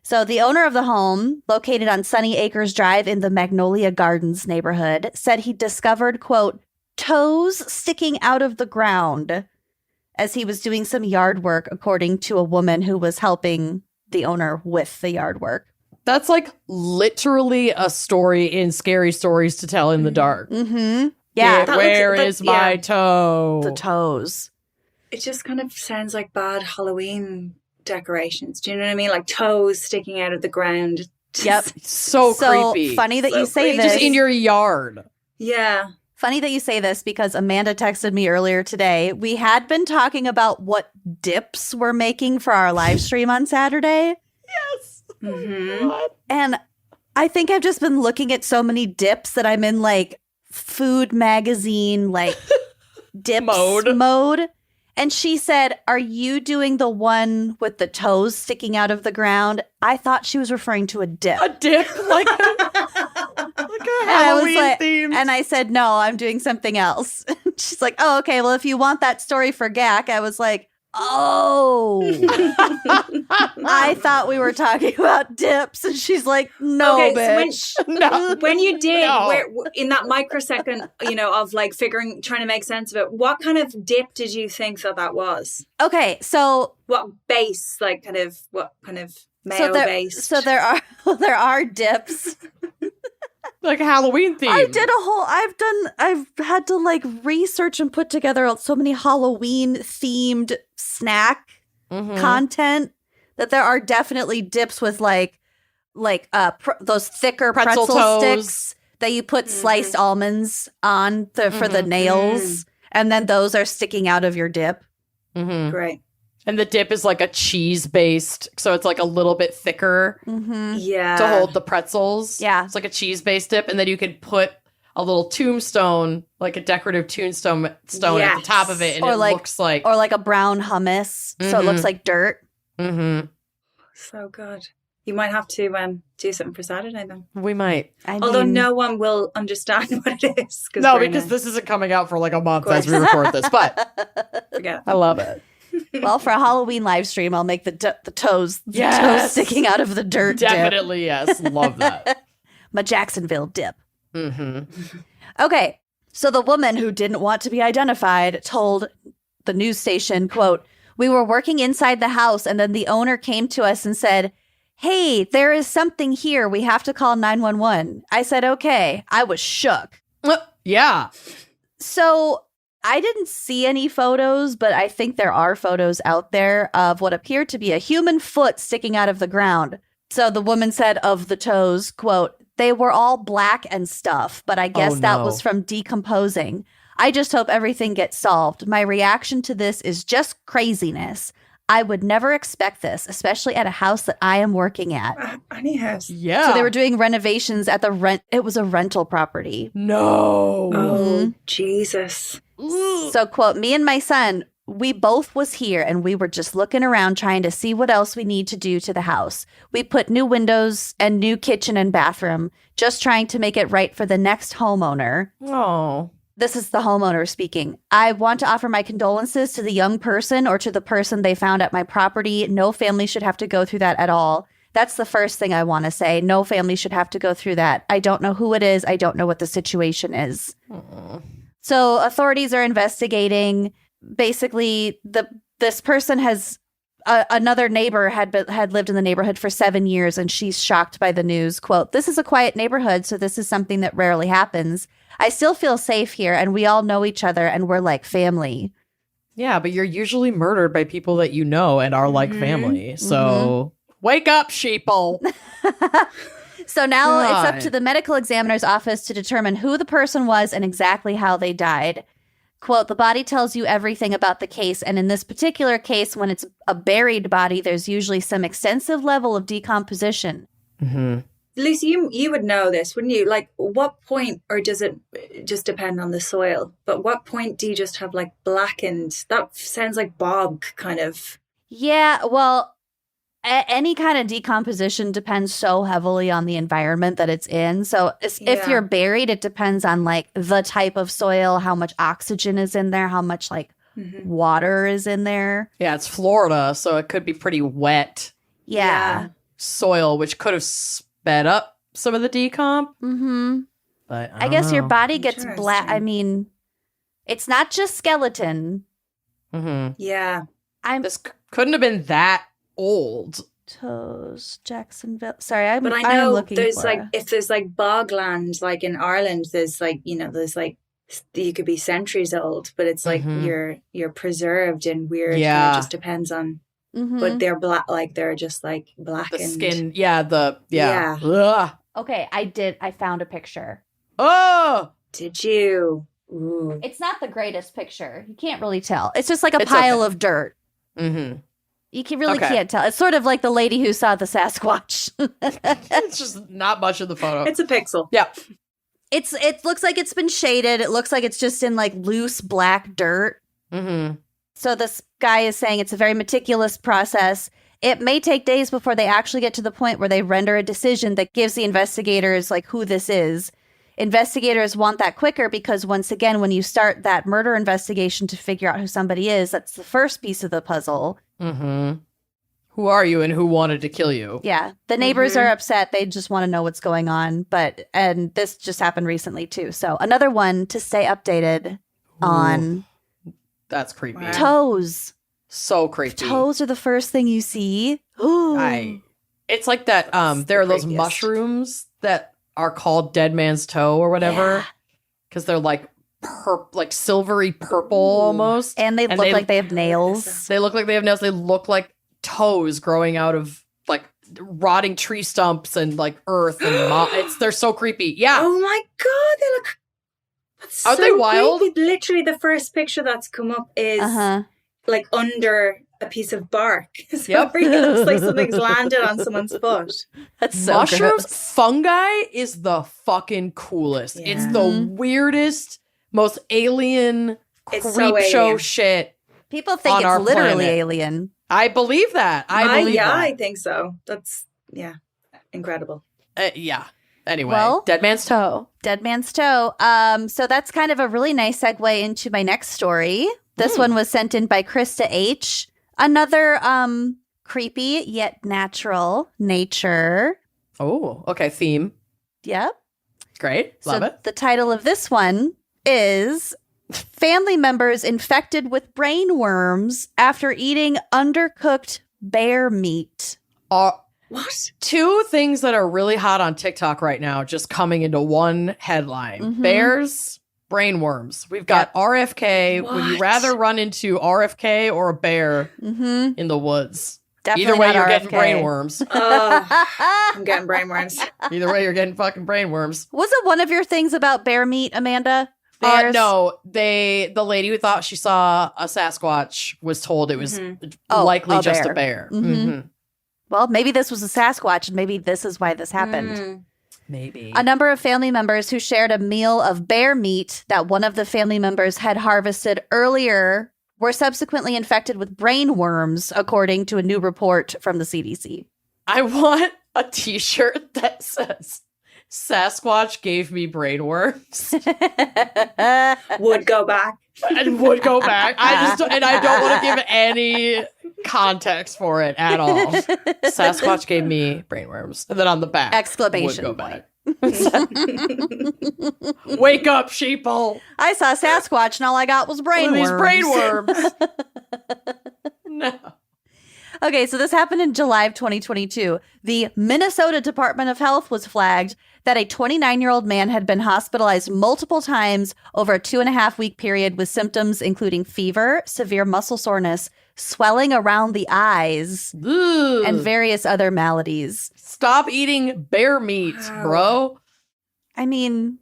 So the owner of the home, located on Sunny Acres Drive in the Magnolia Gardens neighborhood, said he discovered, quote, toes sticking out of the ground as he was doing some yard work, according to a woman who was helping the owner with the yard work. That's like literally a story in Scary Stories to Tell in the Dark. Mm-hmm. Yeah. That Where looks- is that- my yeah. toe? The toes. It just kind of sounds like bad Halloween decorations. Do you know what I mean? Like toes sticking out of the ground. Yep. So creepy. Funny that So you say creepy. this. Just in your yard. Yeah. Funny that you say this because Amanda texted me earlier today. We had been talking about what dips we're making for our live stream on Saturday. Yes. Mm-hmm. And I think I've just been looking at so many dips that I'm in like food magazine, like dips mode. And she said, "Are you doing the one with the toes sticking out of the ground?" I thought she was referring to a dip. A dip? Like a Halloween theme. And I said, "No, I'm doing something else." She's like, "Oh, okay. Well, if you want that story for GACC," I was like, "Oh." I thought we were talking about dips. And she's like, "No, Okay, bitch." So when you did, where, in that microsecond, of like trying to make sense of it, what kind of dip did you think that was? Okay, so What base, what kind of mayo based? So there are dips. Like a Halloween theme. I've had to like research and put together so many Halloween themed snack content that there are definitely dips with those thicker pretzel sticks that you put sliced almonds on for the nails, and then those are sticking out of your dip. Great. And the dip is like a cheese-based, so it's like a little bit thicker to hold the pretzels. Yeah. It's like a cheese-based dip, and then you could put a little tombstone, like a decorative tombstone at the top of it, and looks like... Or like a brown hummus, so it looks like dirt. Mm-hmm. So good. You might have to do something for Saturday then. We might. Although no one will understand what it is. No, because this isn't coming out for like a month as we record this, but forget it. I love it. Well, for a Halloween live stream, I'll make the toes sticking out of the dirt. Definitely, dip. yes. Love that. My Jacksonville dip. Mm-hmm. Okay, so the woman who didn't want to be identified told the news station, quote, "We were working inside the house and then the owner came to us and said, 'Hey, there is something here. We have to call 911. I said, "Okay." I was shook. Yeah. So I didn't see any photos, but I think there are photos out there of what appeared to be a human foot sticking out of the ground. So the woman said of the toes, quote, "They were all black and stuff, but I guess that was from decomposing. I just hope everything gets solved. My reaction to this is just craziness. I would never expect this, especially at a house that I am working at." Any house. Yeah. So they were doing renovations at it was a rental property. No. Oh, Jesus. So, quote, "Me and my son, we both was here and we were just looking around trying to see what else we need to do to the house. We put new windows and new kitchen and bathroom, just trying to make it right for the next homeowner." Oh. This is the homeowner speaking. "I want to offer my condolences to the young person or to the person they found at my property. No family should have to go through that at all. That's the first thing I want to say. No family should have to go through that. I don't know who it is. I don't know what the situation is." Aww. So authorities are investigating. Basically, this person has another neighbor had lived in the neighborhood for 7 years, and she's shocked by the news. Quote, "This is a quiet neighborhood, so this is something that rarely happens. I still feel safe here, and we all know each other, and we're like family." Yeah, but you're usually murdered by people that you know and are like family. So wake up, sheeple. So now it's up to the medical examiner's office to determine who the person was and exactly how they died. Quote, "The body tells you everything about the case, and in this particular case, when it's a buried body, there's usually some extensive level of decomposition." Mm-hmm. Lucy, you would know this, wouldn't you? Like, what point, or does it just depend on the soil? But what point do you just have like blackened? That sounds like bog kind of. Yeah, well, any kind of decomposition depends so heavily on the environment that it's in. So if you're buried, it depends on like the type of soil, how much oxygen is in there, how much like water is in there. Yeah, it's Florida, so it could be pretty wet. Yeah. Soil, which could have sped up some of the decomp. Mm-hmm. But I guess your body gets Interesting. black. I mean, it's not just skeleton. Mm-hmm. Yeah. This couldn't have been that old. Toes, Jacksonville. Sorry, But I I'm know looking there's for like, if there's like bogland, like in Ireland, there's like, there's like, you could be centuries old, but it's like you're preserved and weird. Yeah. It just depends on, Mhm. but they're black, like they're just like blackened. The skin, yeah. Yeah. Ugh. Okay, I found a picture. Oh, Did you? Ooh. It's not the greatest picture. You can't really tell. It's just like a It's pile okay. of dirt. Mm-hmm. You really can't tell. It's sort of like the lady who saw the Sasquatch. It's just not much of the photo. It's a pixel. Yeah. It looks like it's been shaded. It looks like it's just in like loose black dirt. Mm-hmm. So this guy is saying it's a very meticulous process. It may take days before they actually get to the point where they render a decision that gives the investigators like who this is. Investigators want that quicker because once again, when you start that murder investigation to figure out who somebody is, that's the first piece of the puzzle. Mm-hmm. Who are you and who wanted to kill you? Yeah. The neighbors are upset. They just want to know what's going on. And this just happened recently too. So another one to stay updated on. That's creepy. Wow. Toes. So creepy. Toes are the first thing you see. Ooh. It's like that. There are those creepiest. mushrooms that are called dead man's toe or whatever, Yeah. because they're like like silvery purple almost, And they look like they have nails. They look like they have nails. They look like toes growing out of like rotting tree stumps and like earth and they're so creepy. Yeah. Oh my God, they look. That's Aren't so they wild? creepy. Literally, the first picture that's come up is like under a piece of bark. So Yep. it looks like something's landed on someone's foot. That's so Mushrooms, gross. fungi is the fucking coolest. Yeah. It's the weirdest, most alien It's creep so show alien. shit. People think on our it's literally planet. alien. I believe that. I believe Yeah, that. I think so. That's incredible. Yeah. Anyway, Well- dead man's toe. Dead man's toe. So that's kind of a really nice segue into my next story. This one was sent in by Krista H. Another creepy yet natural nature. Oh, okay. Theme. Yep. Great. Love So it. the title of this one is Family Members Infected with Brain Worms After Eating Undercooked Bear Meat. What? Two things that are really hot on TikTok right now, just coming into one headline. Bears, brain worms. We've got RFK. Would you What? rather run into RFK or a bear in the woods? Definitely Either way, not you're RFK. getting brain worms. I'm getting brainworms. Either way, you're getting fucking brain worms. Was it one of your things about bear meat, Amanda? Bears? No, the lady who thought she saw a Sasquatch was told it was Oh, likely a just bear. a bear. Mhm. Mhm. Well, maybe this was a Sasquatch, and maybe this is why this happened. Mm. Maybe. A number of family members who shared a meal of bear meat that one of the family members had harvested earlier were subsequently infected with brain worms, according to a new report from the CDC. I want a t-shirt that says Sasquatch gave me brain worms Would go back. and would go back. I don't want to give any context for it at all. Sasquatch gave me brain worms. And then on the back, Exclamation would go point. back. Wake up, sheeple. I saw Sasquatch, and all I got was brain What worms. are these brain worms? No. Okay, so this happened in July of 2022. The Minnesota Department of Health was flagged that a 29-year-old man had been hospitalized multiple times over a 2.5-week period with symptoms including fever, severe muscle soreness, swelling around the eyes, Ugh. and various other maladies. Stop eating bear meat, bro. I mean,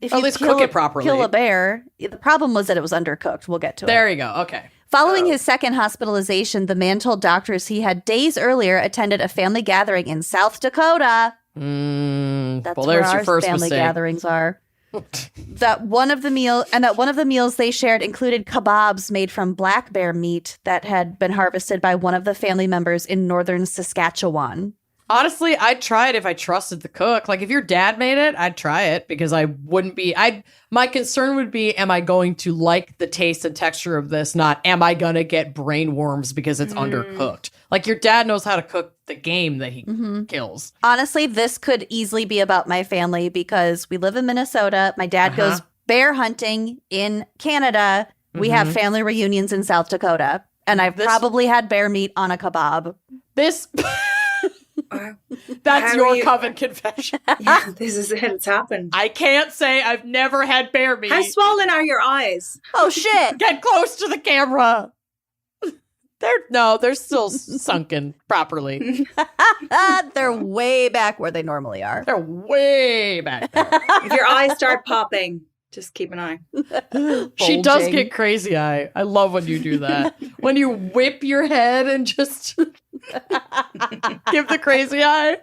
if At you least kill cook it properly. kill a bear, the problem was that it was undercooked. We'll get to it. There you go. Okay. Following his second hospitalization, the man told doctors he had days earlier attended a family gathering in South Dakota. That's Well, where there's our your first family mistake. gatherings are. that one of the meals they shared included kebabs made from black bear meat that had been harvested by one of the family members in northern Saskatchewan. Honestly, I'd try it if I trusted the cook. Like if your dad made it, I'd try it because I wouldn't be. My concern would be, am I going to like the taste and texture of this? Not, am I gonna get brain worms because it's undercooked? Like your dad knows how to cook the game that he kills. Honestly, this could easily be about my family because we live in Minnesota. My dad goes bear hunting in Canada. We have family reunions in South Dakota. And I've probably had bear meat on a kebab. This. That's How your are you- coven confession. Yeah, this is it. It's happened. I can't say I've never had bear meat. How swollen are your eyes? Oh, shit. Get close to the camera. They're still sunken properly. They're way back where they normally are. They're way back there. If your eyes start popping, Just keep an eye. She does Bulging. get crazy eye. I love when you do that. When you whip your head and just give the crazy eye.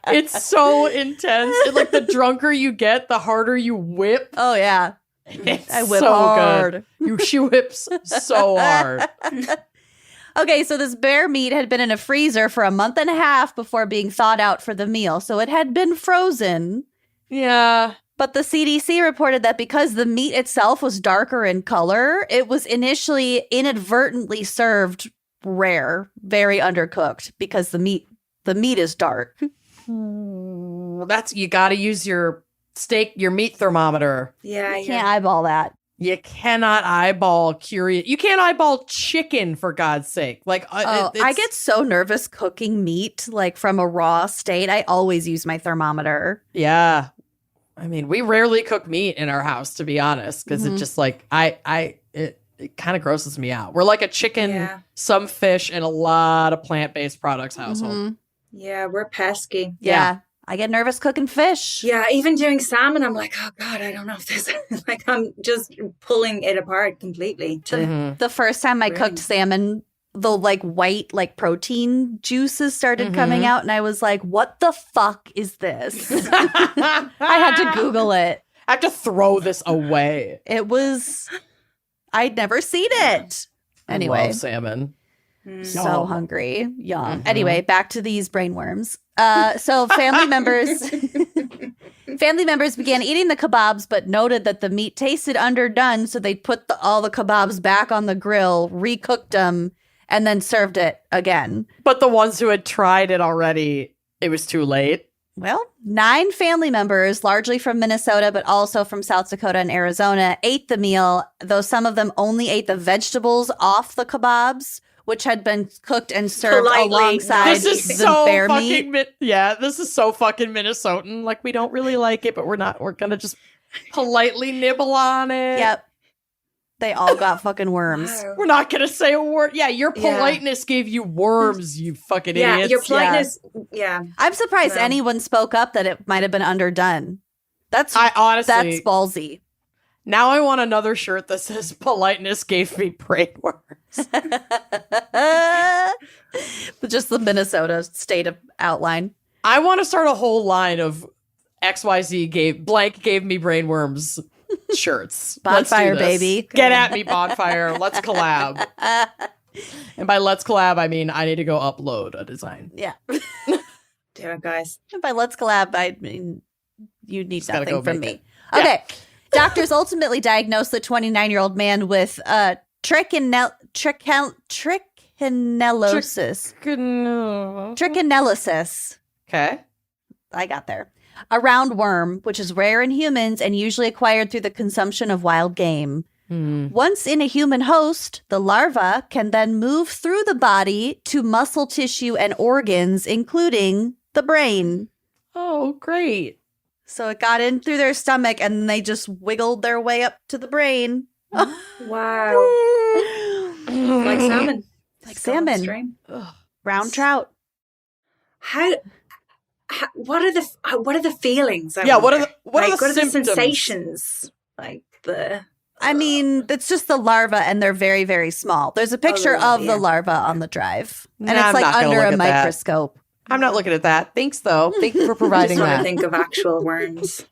It's so intense. And, like, the drunker you get, the harder you whip. Oh, yeah. It's I whip so hard. good. She whips so hard. Okay, so this bear meat had been in a freezer for a month and a half before being thawed out for the meal. So it had been frozen. Yeah. But the CDC reported that because the meat itself was darker in color, it was initially inadvertently served rare, very undercooked, because the meat is dark. That's, you got to use your meat thermometer. Yeah, You can't eyeball that. You cannot eyeball curious. You can't eyeball chicken, for God's sake. Like, I get so nervous cooking meat, like from a raw state. I always use my thermometer. Yeah. I mean, we rarely cook meat in our house, to be honest, because it just like, it kind of grosses me out. We're like a chicken, some fish, and a lot of plant-based products household. Yeah, we're pesky. Yeah. I get nervous cooking fish. Yeah, even doing salmon, I'm like, oh God, I don't know if this, like, I'm just pulling it apart completely. The first time I cooked salmon, the like white like protein juices started coming out, and I was like, what the fuck is this? I had to Google it. I have to throw this away. It was, I'd never seen it. Anyway, I love salmon. so hungry. Yum. Anyway, back to these brainworms. So family members began eating the kebabs, but noted that the meat tasted underdone, so they put all the kebabs back on the grill, recooked them, and then served it again. But the ones who had tried it already, it was too late. Well, 9 family members, largely from Minnesota, but also from South Dakota and Arizona, ate the meal, though some of them only ate the vegetables off the kebabs, which had been cooked and served alongside This is the so bear fucking meat. this is so fucking Minnesotan. Like, we don't really like it, but we're gonna just politely nibble on it. Yep. They all got fucking worms. Wow. We're not gonna say a word. Yeah, your politeness gave you worms, you fucking idiots. Your politeness, I'm surprised Well. anyone spoke up that it might have been underdone. That's I honestly, that's ballsy. now I want another shirt that says politeness gave me brainworms. But just the Minnesota state of outline. I want to start a whole line of XYZ gave me brainworms shirts. Let's do Bonfire, this. baby. Get at me, Bonfire. Let's collab. And by let's collab, I mean I need to go upload a design. Yeah. do it, guys. And by let's collab, I mean you need gotta nothing go from make me. it. Yeah. Okay. Doctors ultimately diagnosed the 29-year-old man with trichinellosis. Trichinellosis. Okay. I got there. A roundworm, which is rare in humans and usually acquired through the consumption of wild game. Once in a human host, the larva can then move through the body to muscle tissue and organs, including the brain. Oh, great. So it got in through their stomach and they just wiggled their way up to the brain. Wow. Like salmon. Like salmon. Stream. Round trout. What are the feelings? I Yeah, what wonder? are the what are the symptoms? sensations? Like the I mean, it's just the larva and they're very, very small. There's a picture of the larva on the drive. And Nah, it's I'm like not gonna under look a at that. microscope. I'm not looking at that. Thanks, though. Thank you for I providing just want to that. think of actual worms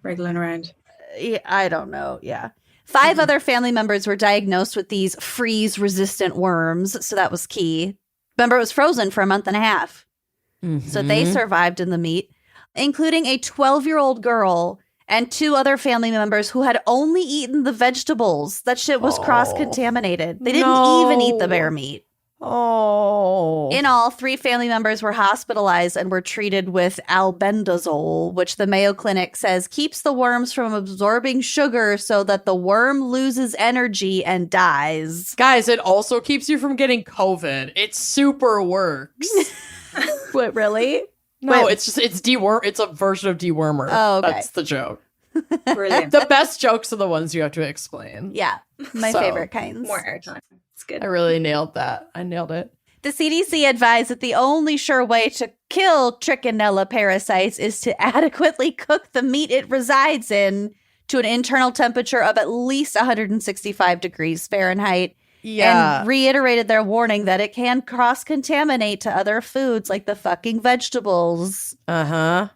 wriggling around. Yeah, I don't know. Yeah. 5 other family members were diagnosed with these freeze-resistant worms. So that was key. Remember, it was frozen for a month and a half. So they survived in the meat, including a 12-year-old girl and 2 other family members who had only eaten the vegetables. That shit was cross-contaminated. They didn't even eat the bear meat. Oh. In all, 3 family members were hospitalized and were treated with albendazole, which the Mayo Clinic says keeps the worms from absorbing sugar so that the worm loses energy and dies. Guys, it also keeps you from getting COVID. It super works. What, really? No, Wait. it's deworm. It's a version of dewormer. Oh, okay. That's the joke. Brilliant. The best jokes are the ones you have to explain. Yeah, my So, favorite kinds. More airtime. It's good. I really nailed that. I nailed it. The CDC advised that the only sure way to kill trichinella parasites is to adequately cook the meat it resides in to an internal temperature of at least 165 degrees Fahrenheit. Yeah. And reiterated their warning that it can cross-contaminate to other foods like the fucking vegetables. Uh-huh.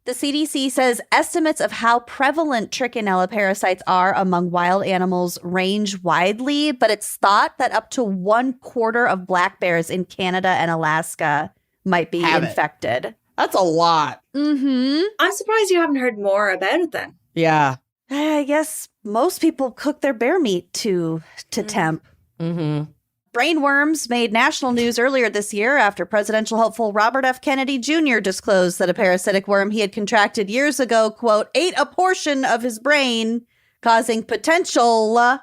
The CDC says estimates of how prevalent trichinella parasites are among wild animals range widely, but it's thought that up to 1/4 of black bears in Canada and Alaska might be infected. That's a lot. Mm-hmm. I'm surprised you haven't heard more about it then. Yeah. I guess most people cook their bear meat to temp. Mm-hmm. Brainworms made national news earlier this year after presidential hopeful Robert F. Kennedy Jr. disclosed that a parasitic worm he had contracted years ago, quote, ate a portion of his brain, causing potential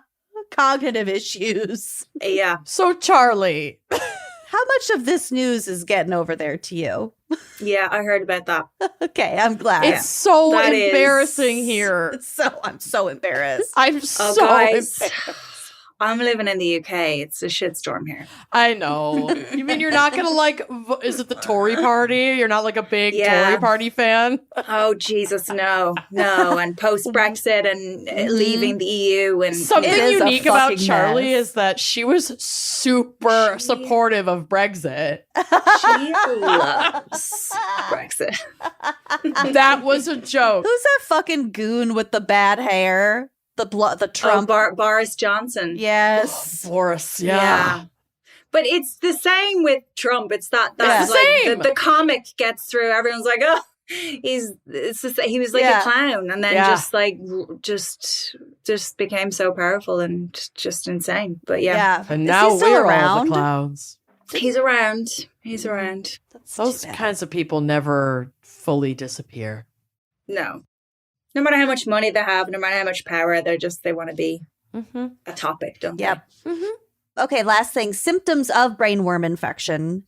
cognitive issues. Yeah. So, Charlie. How much of this news is getting over there to you? Yeah, I heard about that. Okay, I'm glad. It's so That embarrassing is- here. I'm so embarrassed. I'm Oh, so guys. embarrassed. I'm living in the UK. It's a shitstorm here. I know. You mean you're not going to is it the Tory party? You're not like a big Yeah. Tory party fan? Oh, Jesus, no. And post-Brexit and leaving the EU. And Something It is a unique about fucking Charlie mess. is that she was super supportive of Brexit. She loves Brexit. That was a joke. Who's that fucking goon with the bad hair? The Trump. Boris Johnson. Yes. Boris, Yeah. But it's the same with Trump. It's that's Yeah. like Same. the comic gets through. Everyone's like, oh, he was like Yeah. a clown, and then Yeah. just became so powerful and just insane. But yeah, And Is now he still we're all around? the clowns. he's around. He's around. That's Those too bad. kinds of people never fully disappear. No matter how much money they have, no matter how much power, they want to be Mm-hmm. a topic, don't they? Yep. Okay, last thing. Symptoms of brainworm infection,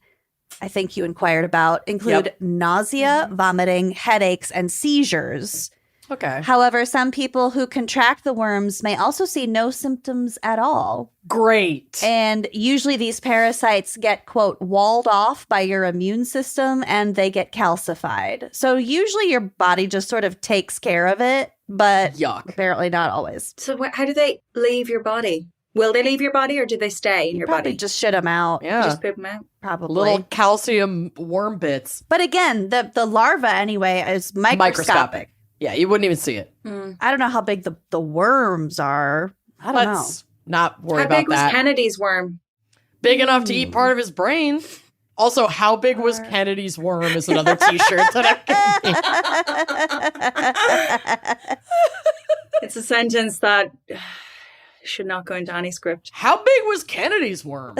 I think you inquired about, include nausea, vomiting, headaches, and seizures. Okay. However, some people who contract the worms may also see no symptoms at all. Great. And usually these parasites get, quote, walled off by your immune system and they get calcified. So usually your body just sort of takes care of it, but Yuck. apparently not always. So how do they leave your body? Will they leave your body, or do they stay in your Probably body? just shit them out. Yeah. Just poop them out. Probably. Little calcium worm bits. But again, the larva anyway is microscopic. Yeah, you wouldn't even see it. I don't know how big the worms are. I don't know. Let's not worry How about big was that. Kennedy's worm? Big enough to eat part of his brain. Also, how big was Kennedy's worm is another t-shirt that I can It's a sentence that should not go into any script. How big was Kennedy's worm?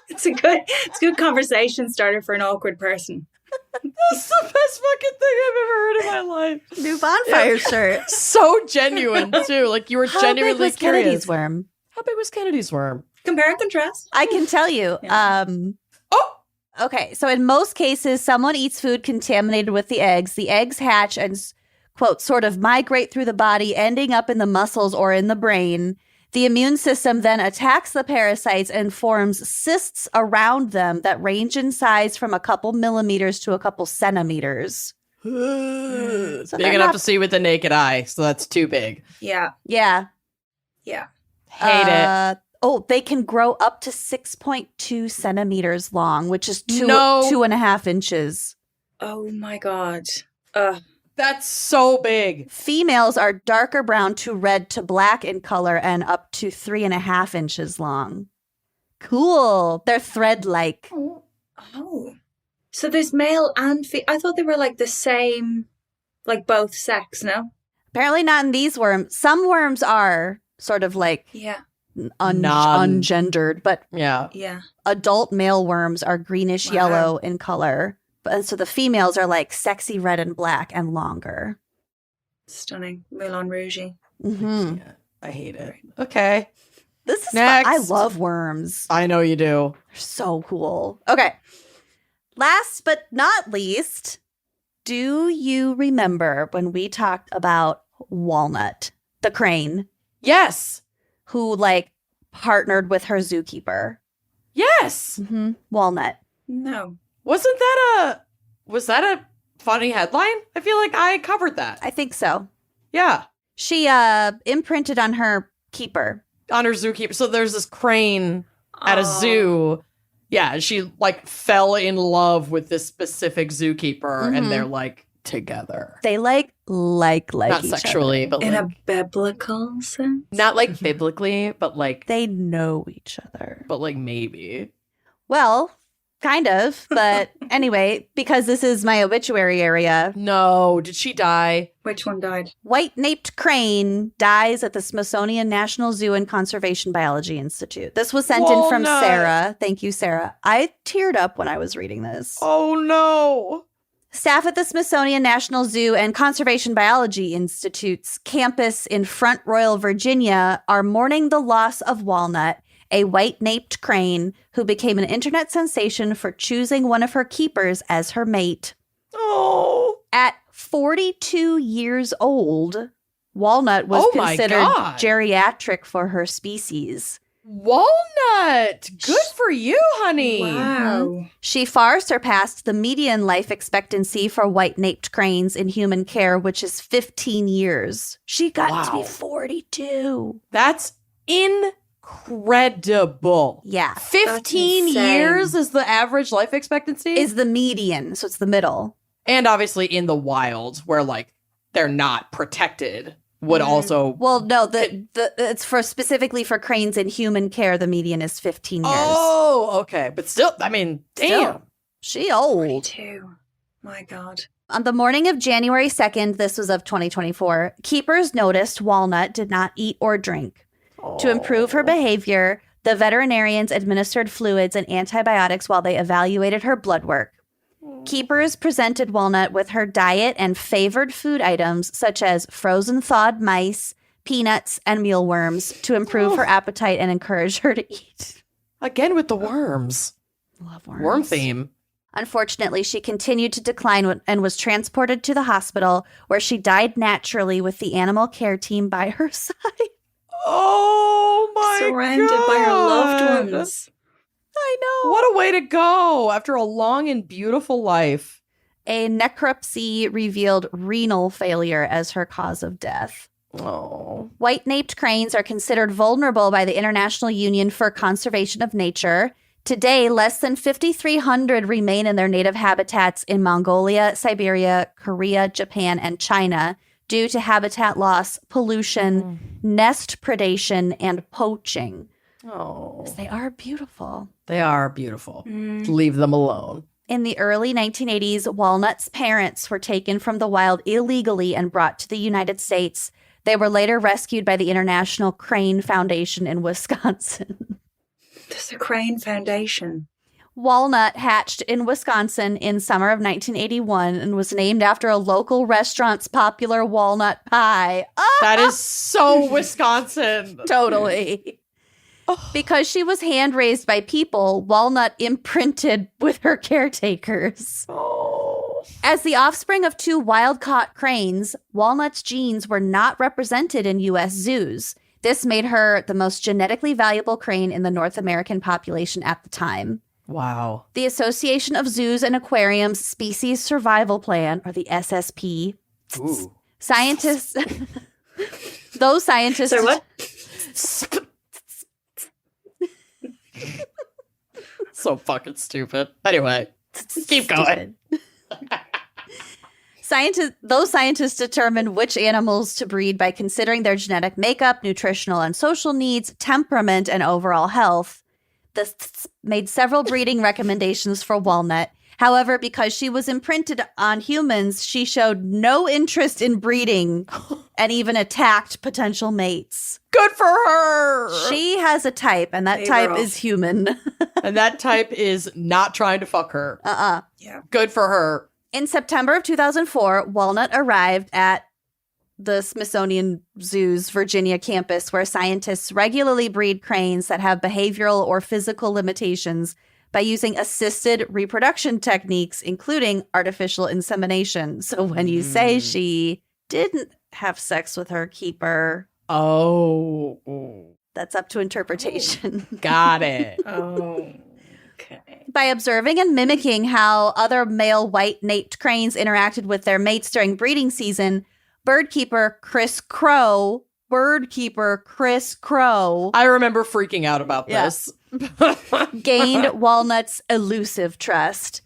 It's a good conversation starter for an awkward person. That's the best fucking thing I've ever heard in my life. New bonfire shirt. So genuine, too. Like, you were How big genuinely was curious. Kennedy's worm? How big was Kennedy's worm? Compare and contrast. I can tell you. Oh! Okay, so in most cases, someone eats food contaminated with the eggs. The eggs hatch and, quote, sort of migrate through the body, ending up in the muscles or in the brain. The immune system then attacks the parasites and forms cysts around them that range in size from a couple millimeters to a couple centimeters. So Big they're enough not- to see with the naked eye, so that's too big. Yeah. Yeah. Hate it. Oh, they can grow up to 6.2 centimeters long, which is two and a half inches. Oh my God. That's so big. Females are darker brown to red to black in color and up to 3.5 inches long. Cool. They're thread-like. Oh. So there's male and female. I thought they were like the same, like both sex, no? Apparently not in these worms. Some worms are sort of like Yeah. ungendered, but Yeah. Yeah. adult male worms are greenish Wow. yellow in color. And so the females are like sexy red and black and longer. Stunning. Moulin Rouge. Mm-hmm. Yeah, I hate it. Okay. This is fun. Next. I love worms. I know you do. They're so cool. Okay. Last but not least, do you remember when we talked about Walnut, the crane, Yes. who like partnered with her zookeeper? Yes. Walnut. No. Was that a funny headline? I feel like I covered that. I think so. Yeah. She imprinted on her keeper. On her zookeeper. So there's this crane at a zoo. Yeah, she like fell in love with this specific zookeeper and they're like together. They like Not each sexually, other. but In like, a biblical sense? not like biblically, but like They know each other. but like maybe. Well, kind of. But anyway, because this is my obituary area, No, did she die? Which one died? white-naped crane dies at the Smithsonian National Zoo and Conservation Biology Institute. This was sent in from Walnut. Sarah. Thank you, Sarah. I teared up when I was reading this. Oh no. Staff at the Smithsonian National Zoo and Conservation Biology Institute's campus in Front Royal, Virginia, are mourning the loss of Walnut, a white-naped crane who became an internet sensation for choosing one of her keepers as her mate. Oh. At 42 years old, Walnut was Oh my considered God. geriatric for her species. Walnut. Good for you, honey. Wow. She far surpassed the median life expectancy for white-naped cranes in human care, which is 15 years. She got to Wow. be 42. That's incredible. Yeah. 15 insane. years is the average life expectancy? Is the median, so it's the middle. And obviously in the wild where like they're not protected would also Well, no, the it's for specifically for cranes in human care, the median is 15 years. Oh, okay. But still, I mean, damn. Still, she old. 42. My God. On the morning of January 2nd, this was of 2024, keepers noticed Walnut did not eat or drink. To improve her behavior, the veterinarians administered fluids and antibiotics while they evaluated her blood work. Keepers presented Walnut with her diet and favored food items such as frozen thawed mice, peanuts, and mealworms to improve her appetite and encourage her to eat. Again with the worms. Love worms. Worm theme. Unfortunately, she continued to decline and was transported to the hospital where she died naturally with the animal care team by her side. Oh my Surrounded God. by her loved ones. I know. What a way to go after a long and beautiful life. A necropsy revealed renal failure as her cause of death. Oh. White-naped cranes are considered vulnerable by the International Union for Conservation of Nature. Today, less than 5,300 remain in their native habitats in Mongolia, Siberia, Korea, Japan, and China due to habitat loss, pollution, nest predation, and poaching. Oh. They are beautiful. They are beautiful. Leave them alone. In the early 1980s, Walnut's parents were taken from the wild illegally and brought to the United States. They were later rescued by the International Crane Foundation in Wisconsin. There's a Crane Foundation. Walnut hatched in Wisconsin in summer of 1981 and was named after a local restaurant's popular walnut pie. That is so Wisconsin. Totally. Because she was hand-raised by people, Walnut imprinted with her caretakers. Oh. As the offspring of two wild-caught cranes, Walnut's genes were not represented in U.S. zoos. This made her the most genetically valuable crane in the North American population at the time. Wow. The Association of Zoos and Aquariums Species Survival Plan, or the SSP, Ooh. scientists... those scientists... So what? So fucking stupid. Anyway, keep going. Those scientists determined which animals to breed by considering their genetic makeup, nutritional and social needs, temperament, and overall health. This made several breeding recommendations for Walnut. However, because she was imprinted on humans, she showed no interest in breeding and even attacked potential mates. Good for her. She has a type, and that Favor type off. is human. And that type is not trying to fuck her. Yeah. Good for her. In September of 2004, Walnut arrived at the Smithsonian Zoo's Virginia campus, where scientists regularly breed cranes that have behavioral or physical limitations by using assisted reproduction techniques, including artificial insemination. So when you say she didn't have sex with her keeper, Oh. that's up to interpretation. Got it. Oh, okay. By observing and mimicking how other male white-naped cranes interacted with their mates during breeding season, birdkeeper Chris Crow, I remember freaking out about this. gained Walnut's elusive trust.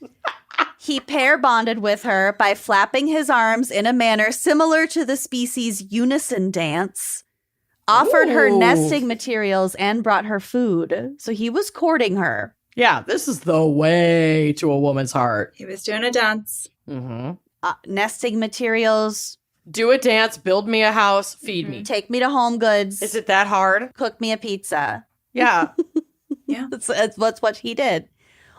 He pair bonded with her by flapping his arms in a manner similar to the species' unison dance, offered her nesting materials, and brought her food. So he was courting her. Yeah, this is the way to a woman's heart. He was doing a dance. Mm-hmm. Nesting materials. Do a dance, build me a house, feed me. Take me to Home Goods. Is it that hard? Cook me a pizza. Yeah. Yeah. That's what he did.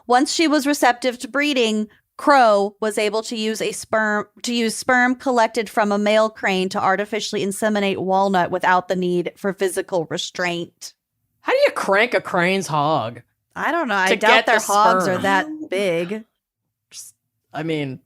Once she was receptive to breeding, Crow was able to use sperm collected from a male crane to artificially inseminate Walnut without the need for physical restraint. How do you crank a crane's hog? I don't know. I To doubt get their the hogs sperm. are that big. I mean,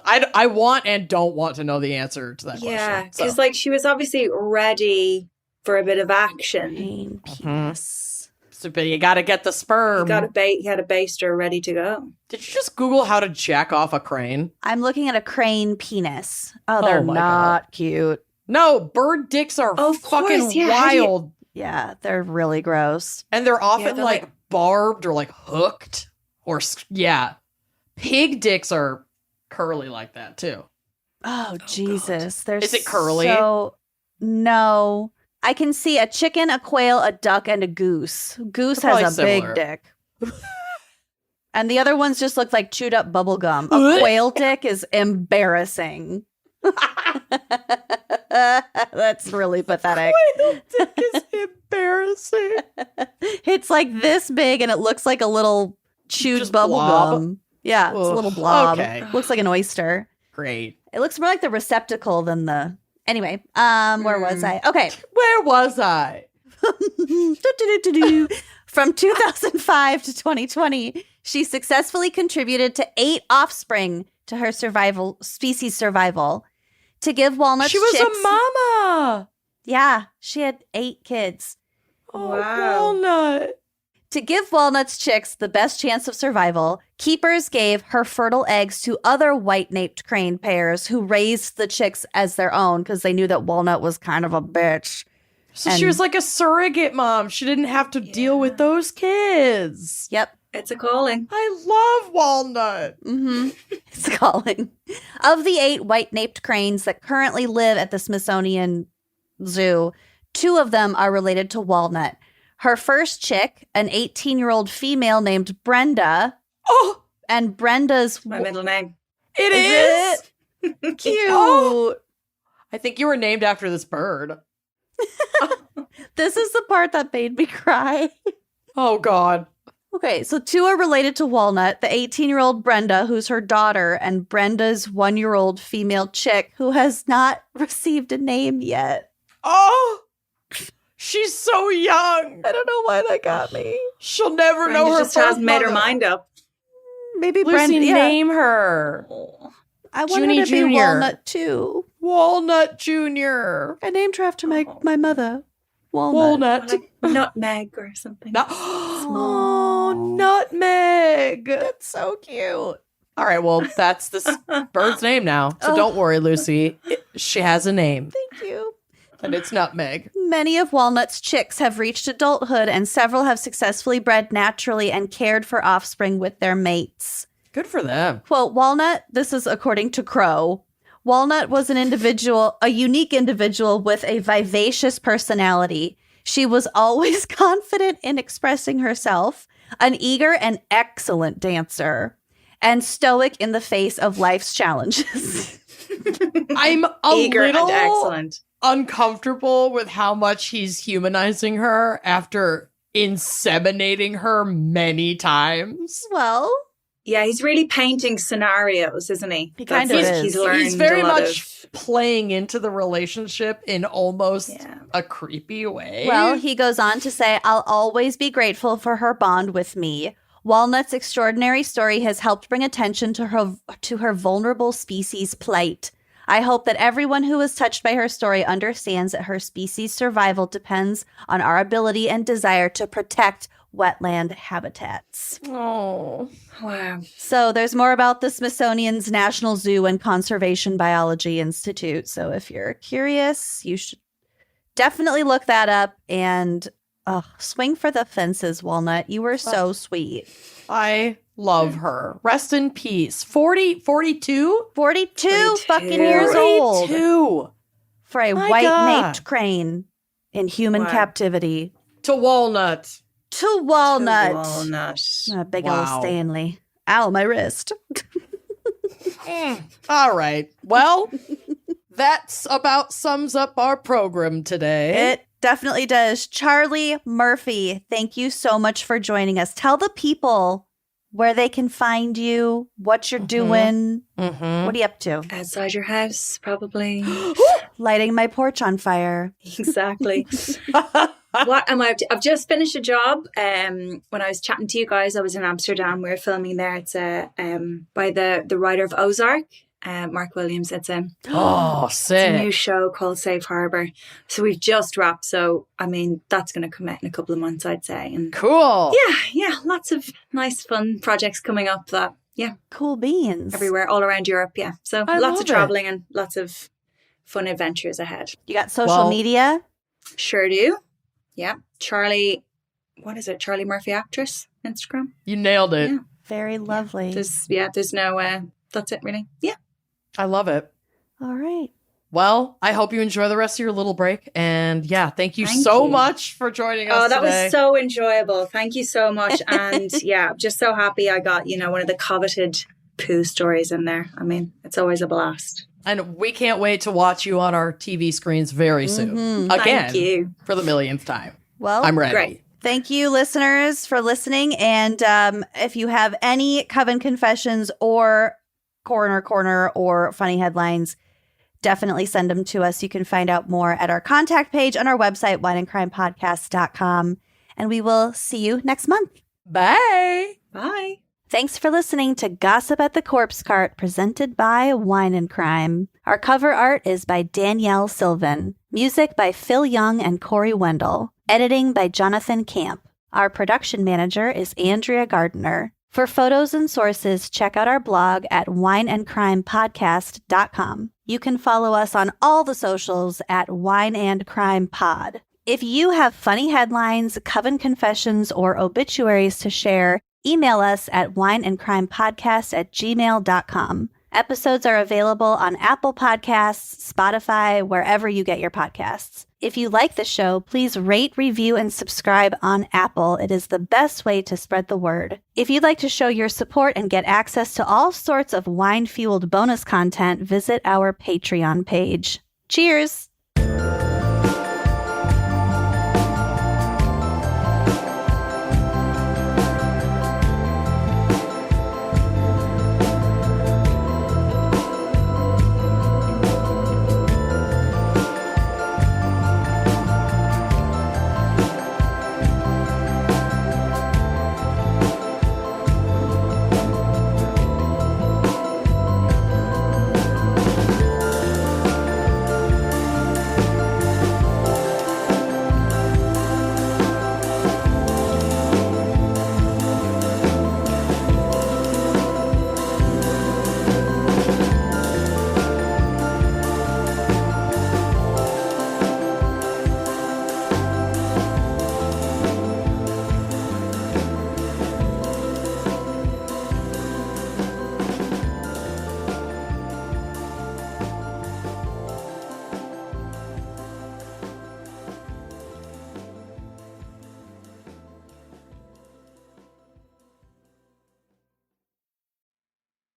I want and don't want to know the answer to that Yeah, question. So. because like she was obviously ready for a bit of action. Crane penis. So, but you got to get the sperm. He had a baster ready to go. Did you just Google how to jack off a crane? I'm looking at a crane penis. Oh, they're Oh my not cute. No, bird dicks are Of course, fucking yeah, how do you- wild. Yeah, they're really gross. And they're often they're like barbed or like hooked or yeah. Pig dicks are curly like that too. Oh, Jesus. They're Is it curly? No. I can see a chicken, a quail, a duck, and a goose. Goose They're has a probably big similar. dick. And the other ones just look like chewed up bubble gum. A quail dick is embarrassing. That's really pathetic. Quail dick is embarrassing. It's like this big and it looks like a little chewed Just bubble blob? gum. Yeah, it's a Ugh, little blob. okay. Looks like an oyster. Great. It looks more like the receptacle than the. Anyway, where was I? Okay. Where was I? From 2005 to 2020, she successfully contributed to 8 offspring to her species survival. To give Walnut's She was chicks, a mama. Yeah, she had 8 kids. Oh, Wow. Walnut. To give Walnut's chicks the best chance of survival, keepers gave her fertile eggs to other white-naped crane pairs who raised the chicks as their own because they knew that Walnut was kind of a bitch. So she And- was like a surrogate mom. She didn't have to deal with those kids. Yep. It's a calling. I love Walnut. Mm-hmm. It's calling. Of the 8 white-naped cranes that currently live at the Smithsonian Zoo, 2 of them are related to Walnut. Her first chick, an 18-year-old female named Brenda, Oh, and Brenda's... My middle name. it Is is. Cute. Oh. I think you were named after this bird. This is the part that made me cry. Oh, God. Okay, so 2 are related to Walnut, the 18-year-old Brenda, who's her daughter, and Brenda's 1-year-old female chick, who has not received a name yet. Oh, she's so young. I don't know why that got me. She'll never Brenda know her just hasn't birth made her mother. mind up. Maybe Lucy, Brenda. Yeah. name her. I want Junie her to be Jr.. Walnut too. Walnut Jr. I named her after my mother. Walnut. Walnut. Like nutmeg or something. No- oh, nutmeg. That's so cute. All right, well, that's this bird's name now. So don't worry, Lucy. She has a name, Thank you. and it's Nutmeg. Many of Walnut's chicks have reached adulthood, and several have successfully bred naturally and cared for offspring with their mates. Good for them. Quote, Walnut, this is according to Crow, Walnut was a unique individual with a vivacious personality. She was always confident in expressing herself, an eager and excellent dancer, and stoic in the face of life's challenges. I'm a Eager little and excellent. uncomfortable with how much he's humanizing her after inseminating her many times. Well, Yeah, he's really painting scenarios, isn't he? He kind of That's- is. He's learned He's very a lot much playing into the relationship in almost Yeah. a creepy way. well, he goes on to say, I'll always be grateful for her bond with me. Walnut's extraordinary story has helped bring attention to her vulnerable species' plight. I hope that everyone who is touched by her story understands that her species' survival depends on our ability and desire to protect wetland habitats. Oh. Wow. So there's more about the Smithsonian's National Zoo and Conservation Biology Institute. So if you're curious, you should definitely look that up and swing for the fences, Walnut. You were so sweet. I love her. Rest in peace. 42? 42 fucking years old 42. for a My white-naped God. crane in human Wow. captivity. To Walnut. To Walnut. Walnut. A big Wow. old Stanley. Ow, my wrist. All right. Well, that's about sums up our program today. It definitely does. Charlie Murphy, thank you so much for joining us. Tell the people where they can find you, what you're doing. Mm-hmm. What are you up to? Outside your house, probably. Lighting my porch on fire. Exactly. What am I up to? I've just finished a job. When I was chatting to you guys, I was in Amsterdam. We were filming there. It's by the writer of Ozark, Mark Williams. It's a Oh, It's a new sick. show called Safe Harbor. So we've just wrapped. So, I mean, that's going to come out in a couple of months, I'd say. And Cool. yeah, lots of nice, fun projects coming up that, Cool beans. everywhere, all around Europe. Yeah. So I lots love of it. traveling and lots of fun adventures ahead. You got social Well- media? Sure do. Yeah. Charlie, what is it? Charlie Murphy Actress, Instagram. You nailed it. Yeah. Very lovely. There's no, that's it really. Yeah. I love it. All right. Well, I hope you enjoy the rest of your little break. And yeah, thank you Thank so you. much for joining us Oh, that today. was so enjoyable. Thank you so much. And yeah, I'm just so happy I got, one of the coveted poo stories in there. I mean, it's always a blast. And we can't wait to watch you on our TV screens very soon. Mhm. Again, Thank you. for the millionth time. Well, I'm ready. Great. thank you, listeners, for listening. And if you have any Coven Confessions or Coroner Corner or funny headlines, definitely send them to us. You can find out more at our contact page on our website, wineandcrimepodcast.com. And we will see you next month. Bye. Bye. Thanks for listening to Gossip at the Corpse Cart, presented by Wine and Crime. Our cover art is by Danielle Sylvan. Music by Phil Young and Corey Wendell. Editing by Jonathan Camp. Our production manager is Andrea Gardner. For photos and sources, check out our blog at wineandcrimepodcast.com. You can follow us on all the socials at Wine and Crime Pod. If you have funny headlines, Coven Confessions, or obituaries to share, email us at wineandcrimepodcast@gmail.com. Episodes are available on Apple Podcasts, Spotify, wherever you get your podcasts. If you like the show, please rate, review, and subscribe on Apple. It is the best way to spread the word. If you'd like to show your support and get access to all sorts of wine-fueled bonus content, visit our Patreon page. Cheers!